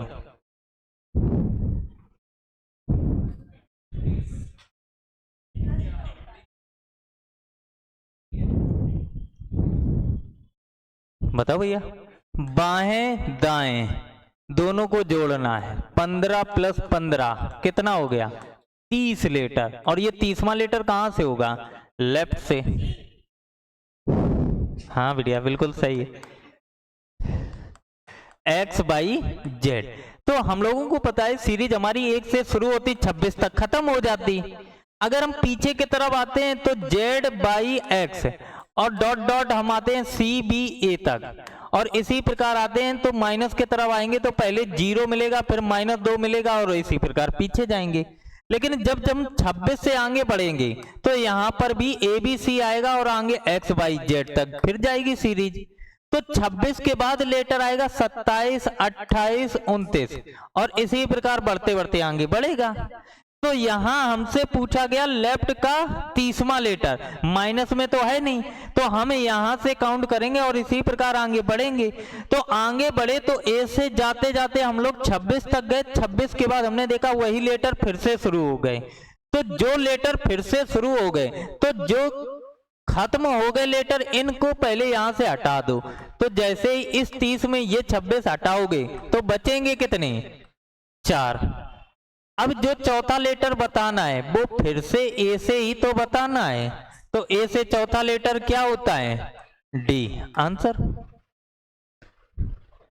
बताओ भैया। बाहें दाएं दोनों को जोड़ना है। 15 प्लस 15 कितना हो गया? 30 लीटर। और ये 30वां लीटर कहां से होगा? लेफ्ट से। हाँ बढ़िया, बिल्कुल सही है। X by Z. तो हम लोगों को पता है सीरीज हमारी 1 से शुरू होती 26 तक खत्म हो जाती। अगर हम पीछे की तरफ आते हैं तो जेड बाई एक्स, और डॉट डॉट हम आते हैं सी बी ए तक, और इसी प्रकार आते हैं तो माइनस की तरफ आएंगे तो पहले 0 मिलेगा, फिर -2 मिलेगा, और इसी प्रकार पीछे जाएंगे। लेकिन जब हम 26 से आगे बढ़ेंगे तो यहाँ पर भी ए बी सी आएगा, और आगे एक्स वाई जेड तक फिर जाएगी सीरीज। तो 26 के बाद लेटर आएगा 27, 28, 29, और इसी प्रकार बढ़ते बढ़ते आगे बढ़ेगा। तो यहां हमसे पूछा गया लेफ्ट का 30वां लेटर, माइनस में तो है नहीं, तो हम यहां से काउंट करेंगे और इसी प्रकार आगे बढ़ेंगे। तो आगे बढ़े तो ए से जाते जाते हम लोग 26 तक गए। 26 के बाद हमने देखा वही लेटर फिर से शुरू हो गए। तो जो लेटर फिर से शुरू हो गए, तो जो खत्म हो गए लेटर, इनको पहले यहां से हटा दो। तो जैसे ही इस 30 में ये 26 हटाओगे तो बचेंगे कितने? 4। अब जो चौथा लेटर बताना है वो फिर से ए से ही तो बताना है। तो ए से चौथा लेटर क्या होता है? डी। आंसर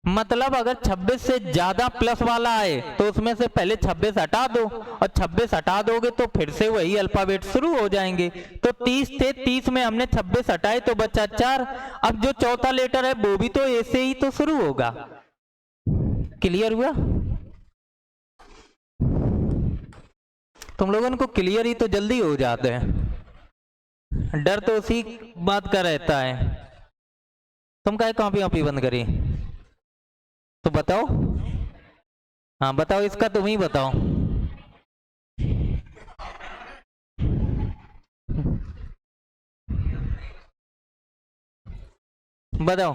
मतलब अगर 26 से ज्यादा प्लस वाला आए तो उसमें से पहले 26 हटा दो, और 26 हटा दोगे तो फिर से वही अल्फाबेट शुरू हो जाएंगे। तो 30 थे, 30 में हमने 26 हटाए तो बचा 4। अब जो चौथा लेटर है वो भी तो ए से ही तो शुरू होगा। क्लियर हुआ? तुम लोगों को क्लियर ही तो जल्दी हो जाते हैं, डर तो उसी बात का रहता है। तुम काहे कॉपी वॉपी बंद करी? तो बताओ। हाँ बताओ, इसका तुम ही बताओ। बताओ।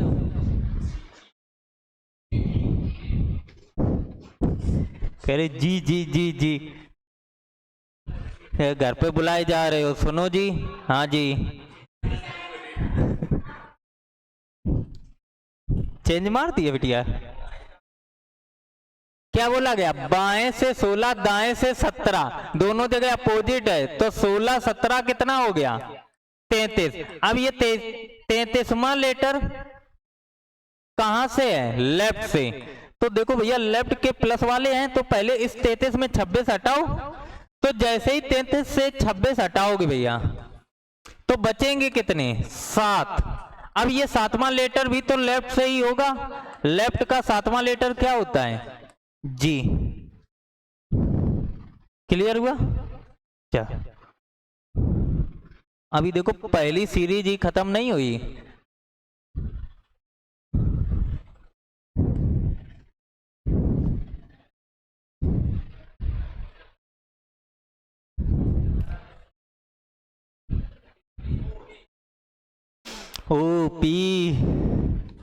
कह रहे जी जी जी जी, घर पे बुलाए जा रहे हो, सुनो जी। हाँ जी। चेंज मार दिए बिटिया। क्या बोला गया? बाएं से 16, दाएं से 17, दोनों जगह अपोजिट है, तो 16 17 कितना हो गया? 33। अब ये 33वां लेटर कहां से है? लेफ्ट से। तो देखो भैया, लेफ्ट के प्लस वाले हैं, तो पहले इस 33 में 26 हटाओ। तो जैसे ही 33 से 26 हटाओगे भैया तो बचेंगे कितने? 7। अब ये 7वां लेटर भी तो लेफ्ट से ही होगा। लेफ्ट का 7वां लेटर क्या होता है? जी। क्लियर हुआ क्या? अभी देखो पहली सीरीज ही खत्म नहीं हुई। O P.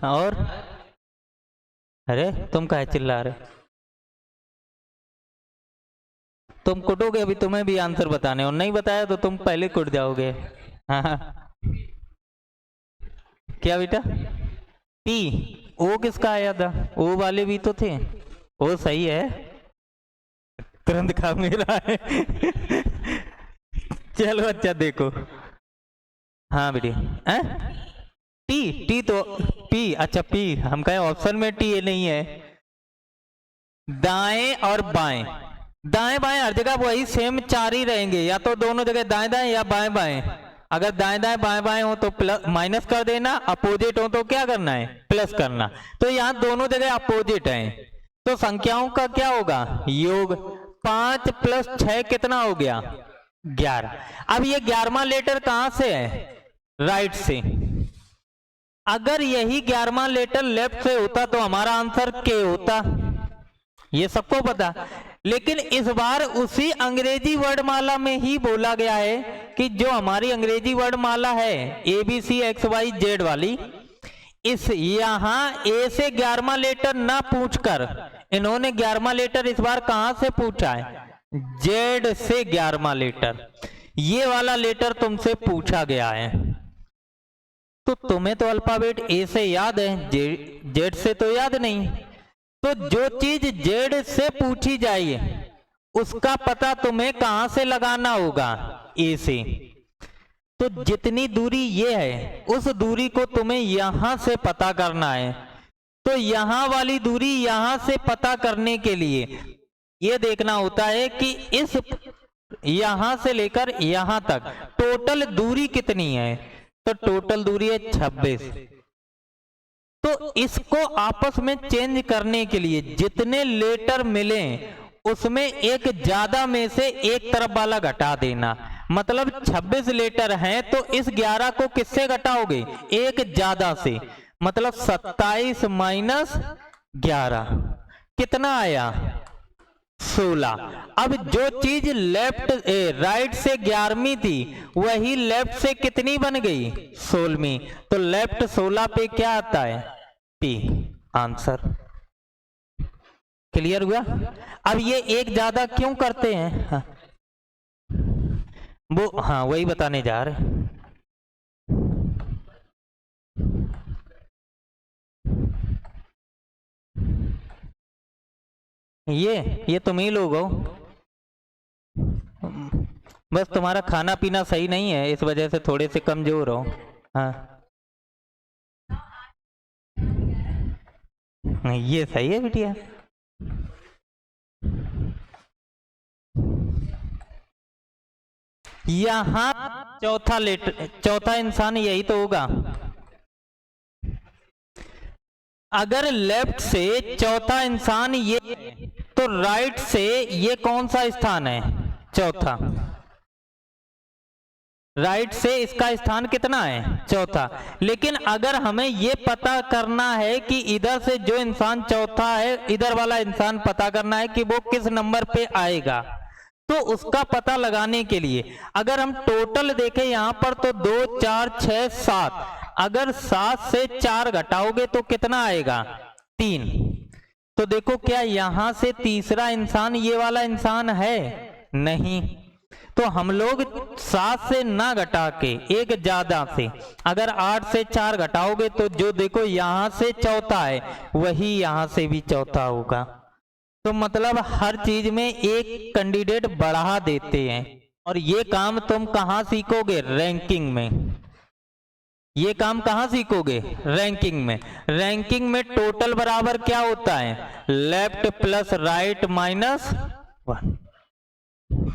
और अरे तुम काहे चिल्ला रहे? तुम कुटोगे, अभी तुम्हें भी आंसर बताने, और नहीं बताया तो तुम पहले कुट जाओगे। हाँ हाँ, क्या बेटा? टी। ओ किसका आया था? ओ वाले भी तो थे। ओ सही है, तुरंत खा मेरा है। चलो अच्छा देखो। हाँ बेटी। टी, टी तो पी, अच्छा पी, हम कहे ऑप्शन में टी नहीं है। दाएं और बाएं, दाएं बाएं हर जगह वही सेम चार ही रहेंगे, या तो दोनों जगह दाएं दाएं या बाएं बाएं। अगर दाएं दाएं बाएं बाएं हो तो प्लस माइनस कर देना, अपोजिट हो तो क्या करना है? प्लस करना। तो यहाँ दोनों जगह अपोजिट हैं, तो संख्याओं का क्या होगा? योग। 5 प्लस 6 कितना हो गया? 11। अब ये 11वां लेटर कहां से है? राइट से। अगर यही 11वां लेटर लेफ्ट से होता तो हमारा आंसर के होता, ये सबको पता। लेकिन इस बार उसी अंग्रेजी वर्णमाला में ही बोला गया है कि जो हमारी अंग्रेजी वर्णमाला है ABCXYZ वाली, इस यहां ए से 11वां लेटर ना पूछकर इन्होंने 11वां लेटर इस बार कहां से पूछा है? जेड से 11वां लेटर, ये वाला लेटर तुमसे पूछा गया है। तो तुम्हें तो अल्फाबेट ए से याद है, जेड से तो याद नहीं। तो जो चीज जेड से पूछी जाए उसका पता तुम्हें कहां से लगाना होगा? ए से। तो जितनी दूरी ये है उस दूरी को तुम्हें यहां से पता करना है। तो यहां वाली दूरी यहां से पता करने के लिए ये देखना होता है कि इस यहां से लेकर यहां तक टोटल दूरी कितनी है। तो टोटल दूरी है 26। तो इसको आपस में चेंज करने के लिए जितने लेटर मिले उसमें एक ज्यादा में से एक तरफ वाला घटा देना। मतलब 26 लेटर हैं तो इस 11 को किससे घटाओगे? एक ज्यादा से। मतलब 27 माइनस 11 कितना आया? 16। अब जो चीज राइट से 11वीं थी वही लेफ्ट से कितनी बन गई? 16वीं। तो लेफ्ट 16 पे क्या आता है? P answer. क्लियर हुआ? अब ये एक ज्यादा क्यों करते हैं? हाँ। वो हाँ वही बताने जा रहे। ये तुम ही लोग हो, बस तुम्हारा खाना पीना सही नहीं है इस वजह से थोड़े से कमजोर हो। हाँ ये सही है बिटिया। यहां चौथा इंसान यही तो होगा। अगर लेफ्ट से चौथा इंसान ये तो राइट से ये कौन सा स्थान है? चौथा। राइट से इसका स्थान कितना है? चौथा। लेकिन अगर हमें ये पता करना है कि इधर से जो इंसान चौथा है इधर वाला इंसान पता करना है कि वो किस नंबर पे आएगा, तो उसका पता लगाने के लिए अगर हम टोटल देखें यहां पर तो 2 4 6 7, अगर 7 से 4 घटाओगे तो कितना आएगा? 3। तो देखो क्या यहां से तीसरा इंसान ये वाला इंसान है? नहीं। तो हम लोग 7 से ना घटा के एक ज्यादा से अगर 8 से 4 घटाओगे तो जो देखो यहां से चौथा है वही यहां से भी चौथा होगा। तो मतलब हर चीज में एक कैंडिडेट बढ़ा देते हैं। और ये काम तुम कहां सीखोगे? रैंकिंग में। ये काम कहां सीखोगे? रैंकिंग में। रैंकिंग में टोटल बराबर क्या होता है? Left plus right minus 1।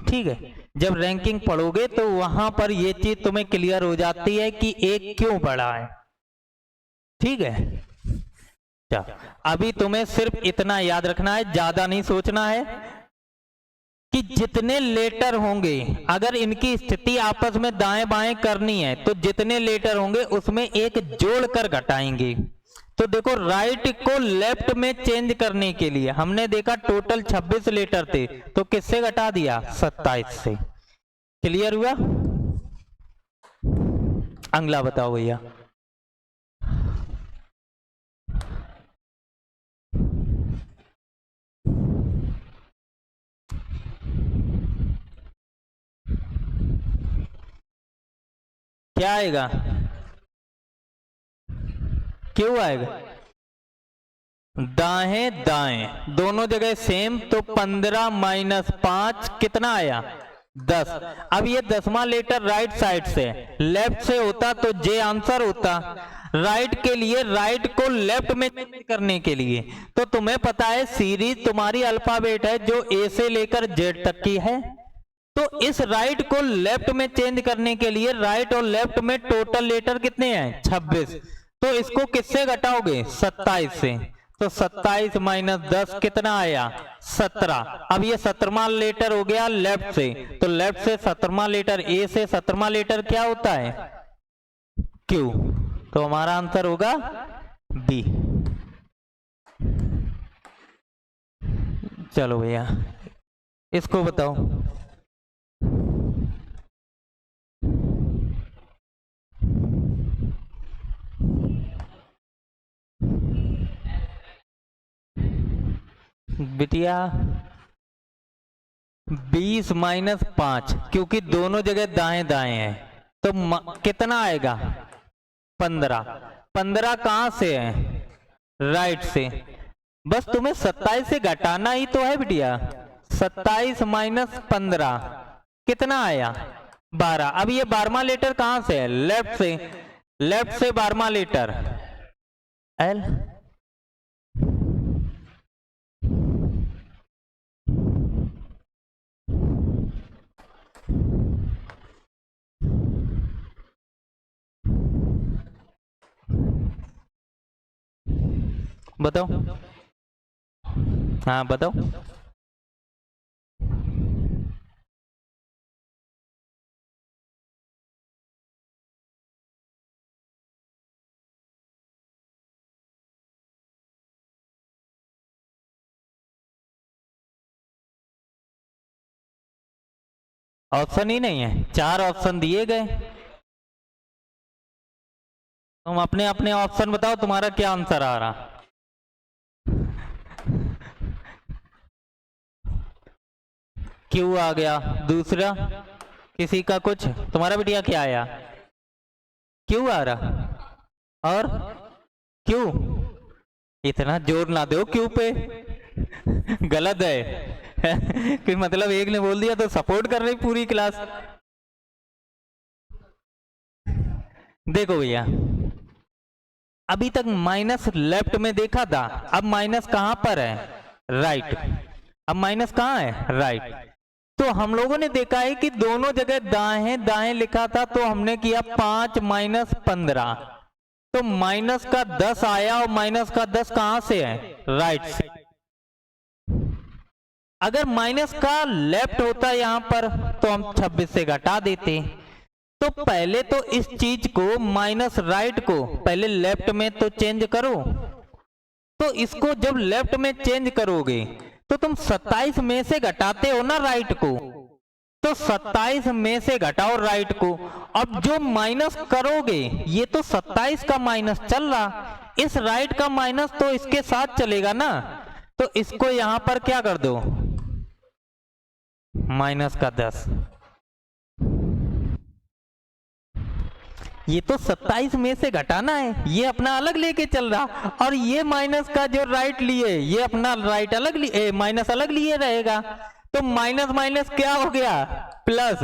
ठीक है, जब रैंकिंग पढ़ोगे तो वहां पर ये चीज तुम्हें क्लियर हो जाती है कि एक क्यों बढ़ा है। ठीक है, चलो अभी तुम्हें सिर्फ इतना याद रखना है, ज्यादा नहीं सोचना है कि जितने लेटर होंगे अगर इनकी स्थिति आपस में दाएं बाएं करनी है तो जितने लेटर होंगे उसमें एक जोड़कर घटाएंगे। तो देखो राइट को लेफ्ट में चेंज करने के लिए हमने देखा टोटल 26 लेटर थे तो किससे घटा दिया? 27 से। क्लियर हुआ? अगला बताओ भैया। क्या आएगा, क्यों आएगा, दाएं दाएं दोनों जगह सेम, तो 15 माइनस 5 कितना आया 10। अब ये 10वां लेटर राइट साइड से, लेफ्ट से होता तो जे आंसर होता। राइट के लिए, राइट को लेफ्ट में चेंज करने के लिए, तो तुम्हें पता है सीरीज तुम्हारी अल्फाबेट है जो ए से लेकर जेड तक की है, तो इस राइट को लेफ्ट में चेंज करने के लिए राइट और लेफ्ट में टोटल लेटर कितने हैं 26, तो इसको किससे घटाओगे 27 से, तो 27 माइनस 10 कितना आया 17। अब ये 17वां लेटर हो गया लेफ्ट से, तो लेफ्ट से 17वां लेटर, ए से 17वां लेटर क्या होता है क्यू, तो हमारा आंसर होगा बी। चलो भैया इसको बताओ, बिटिया 20 माइनस 5, क्योंकि दोनों जगह दाएं दाएं है, तो कितना आएगा 15। 15 कहां से है राइट से, बस तुम्हें 27 से घटाना ही तो है बिटिया। 27 माइनस 15 कितना आया 12। अब ये 12वां लेटर कहां से है लेफ्ट से, लेफ्ट से 12वां लेटर एल, बताओ, हाँ बताओ, ऑप्शन ही नहीं है, 4 ऑप्शन दिए गए, तुम अपने अपने ऑप्शन बताओ तुम्हारा क्या आंसर आ रहा। क्यू आ गया, दूसरा किसी का कुछ, तुम्हारा बिटिया क्या आया क्यू आ रहा, और क्यू, इतना जोर ना दो क्यू पे गलत है कि मतलब एक ने बोल दिया तो सपोर्ट कर रही पूरी क्लास। देखो भैया अभी तक माइनस लेफ्ट में देखा था, अब माइनस कहां पर है राइट, अब माइनस कहां है राइट, तो हम लोगों ने देखा है कि दोनों जगह दाएं दाएं लिखा था, तो हमने किया 5 माइनस 15, तो माइनस का 10 आया, और माइनस का 10 कहां से है राइट से। अगर माइनस का लेफ्ट होता यहां पर तो हम 26 से घटा देते, तो पहले तो इस चीज को माइनस राइट को पहले लेफ्ट में तो चेंज करो, तो इसको जब लेफ्ट में चेंज करोगे तो तुम 27 में से घटाते हो ना राइट को, तो 27 में से घटाओ राइट को। अब जो माइनस करोगे ये तो 27 का माइनस चल रहा, इस राइट का माइनस तो इसके साथ चलेगा ना, तो इसको यहां पर क्या कर दो माइनस का 10, ये तो 27 में से घटाना है, ये अपना अलग लेके चल रहा, और ये माइनस का जो राइट लिए ये अपना राइट अलग लिए, माइनस अलग लिए रहेगा, तो माइनस माइनस क्या हो गया प्लस,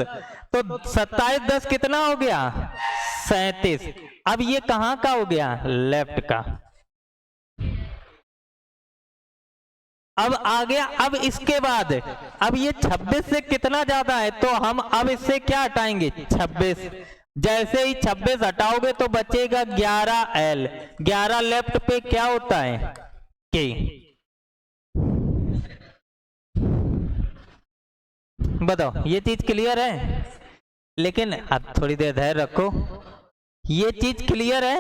तो 27 10 कितना हो गया 37। अब ये कहां का हो गया लेफ्ट का। अब आ गया, अब इसके बाद अब ये 26 से कितना ज्यादा है, तो हम अब इससे क्या हटाएंगे 26, जैसे ही 26 हटाओगे तो बचेगा 11L, 11 लेफ्ट पे क्या होता है के। बताओ ये चीज क्लियर है, लेकिन अब थोड़ी देर धैर्य रखो, ये चीज क्लियर है,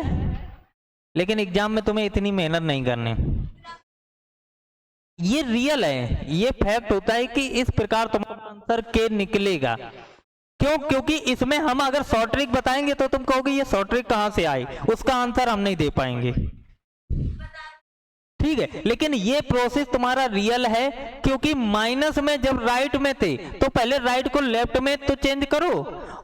लेकिन एग्जाम में तुम्हें इतनी मेहनत नहीं करनी, ये रियल है, ये फैक्ट होता है कि इस प्रकार तुम्हारा आंसर के निकलेगा। क्यों? क्योंकि इसमें हम अगर शॉर्ट ट्रिक बताएंगे तो तुम कहोगे ये शॉर्ट ट्रिक कहां से आई, उसका आंसर हम नहीं दे पाएंगे, ठीक है। लेकिन ये प्रोसेस तुम्हारा रियल है, क्योंकि माइनस में जब राइट में थे तो पहले राइट को लेफ्ट में तो चेंज करो,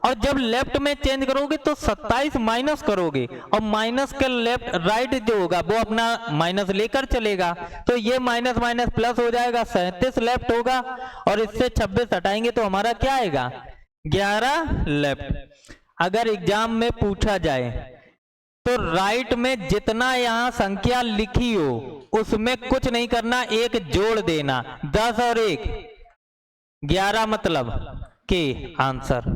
और जब लेफ्ट में चेंज करोगे तो 27 माइनस करोगे, और माइनस के लेफ्ट राइट जो होगा वो अपना माइनस लेकर चलेगा, तो ये माइनस माइनस प्लस हो जाएगा, 37 लेफ्ट होगा, और इससे 26 हटाएंगे तो हमारा क्या आएगा, 11 लेफ्ट। अगर एग्जाम में पूछा जाए तो राइट में जितना यहां संख्या लिखी हो उसमें कुछ नहीं करना, एक जोड़ देना, 10 और 1 11 मतलब के आंसर।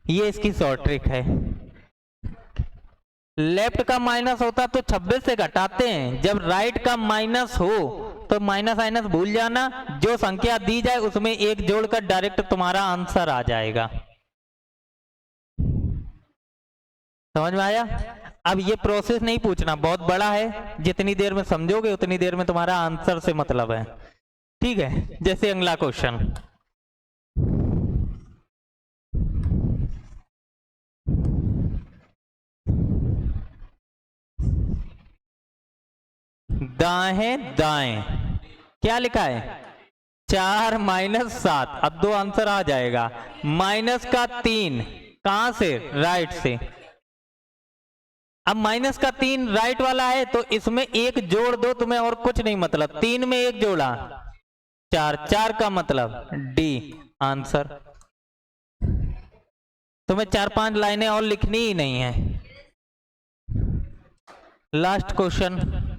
ये इसकी शॉर्ट ट्रिक है। लेफ्ट का माइनस होता तो 26 से घटाते हैं, जब राइट का माइनस हो तो माइनस माइनस भूल जाना, जो संख्या दी जाए उसमें एक जोड़कर डायरेक्ट तुम्हारा आंसर आ जाएगा। समझ में आया? अब ये प्रोसेस नहीं पूछना, बहुत बड़ा है, जितनी देर में समझोगे उतनी देर में तुम्हारा आंसर से मतलब है, ठीक है। जैसे अगला क्वेश्चन, दाएं दाएं क्या लिखा है, 4 माइनस 7, अब 2 आंसर आ जाएगा। माइनस का 3 कहां से, राइट से। अब माइनस का 3 राइट वाला है तो इसमें एक जोड़ दो, तुम्हें और कुछ नहीं मतलब, 3 में एक जोड़ा 4, 4 का मतलब डी आंसर। तुम्हें 4-5 लाइनें और लिखनी ही नहीं है। लास्ट क्वेश्चन,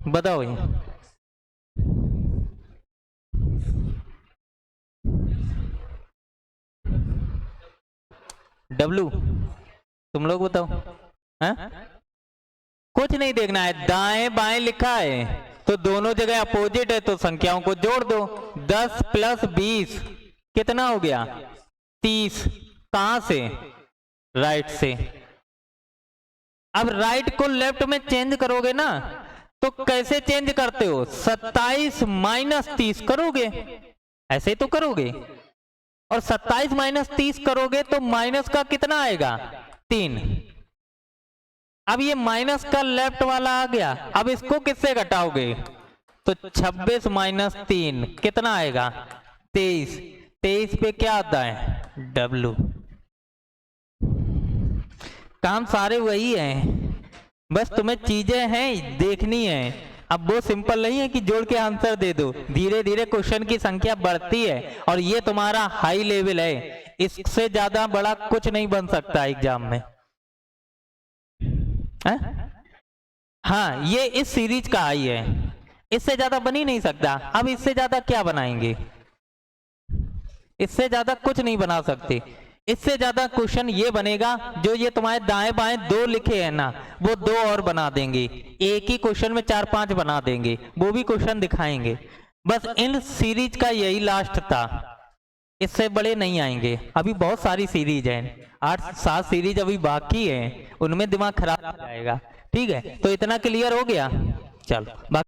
बताओ ये डब्लू, तुम लोग बताओ। है? कुछ नहीं देखना है, दाएं बाएं लिखा है तो दोनों जगह अपोजिट है तो संख्याओं को जोड़ दो। 10 प्लस 20 कितना हो गया, 30। कहां से, राइट से। अब राइट को लेफ्ट में चेंज करोगे ना, तो कैसे चेंज करते हो, 27 माइनस 30 करोगे, ऐसे तो करोगे, और 27 माइनस 30 करोगे तो माइनस का कितना आएगा, 3। अब ये माइनस का लेफ्ट वाला आ गया, अब इसको किससे घटाओगे, तो 26 माइनस 3 कितना आएगा, 23। 23 पे क्या आता है, डब्लू। काम सारे वही हैं, बस तुम्हें चीजें हैं देखनी है। अब वो सिंपल नहीं है कि जोड़ के आंसर दे दो, धीरे धीरे क्वेश्चन की संख्या बढ़ती है, और ये तुम्हारा हाई लेवल है, इससे ज्यादा बड़ा कुछ नहीं बन सकता एग्जाम में। है? हाँ, ये इस सीरीज का हाई है, इससे ज्यादा बन ही नहीं सकता। अब इससे ज्यादा क्या बनाएंगे, इससे ज्यादा कुछ नहीं बना सकते। इससे ज्यादा क्वेश्चन ये बनेगा, जो ये तुम्हारे दाएं बाएं 2 लिखे हैं ना, वो 2 और बना देंगे, एक ही क्वेश्चन में 4-5 बना देंगे, वो भी क्वेश्चन दिखाएंगे। बस इन सीरीज का यही लास्ट था, इससे बड़े नहीं आएंगे। अभी बहुत सारी सीरीज हैं, 8-7 सीरीज अभी बाकी है, उनमें दिमाग खराब हो जाएगा। ठीक है, तो इतना क्लियर हो गया, चलो।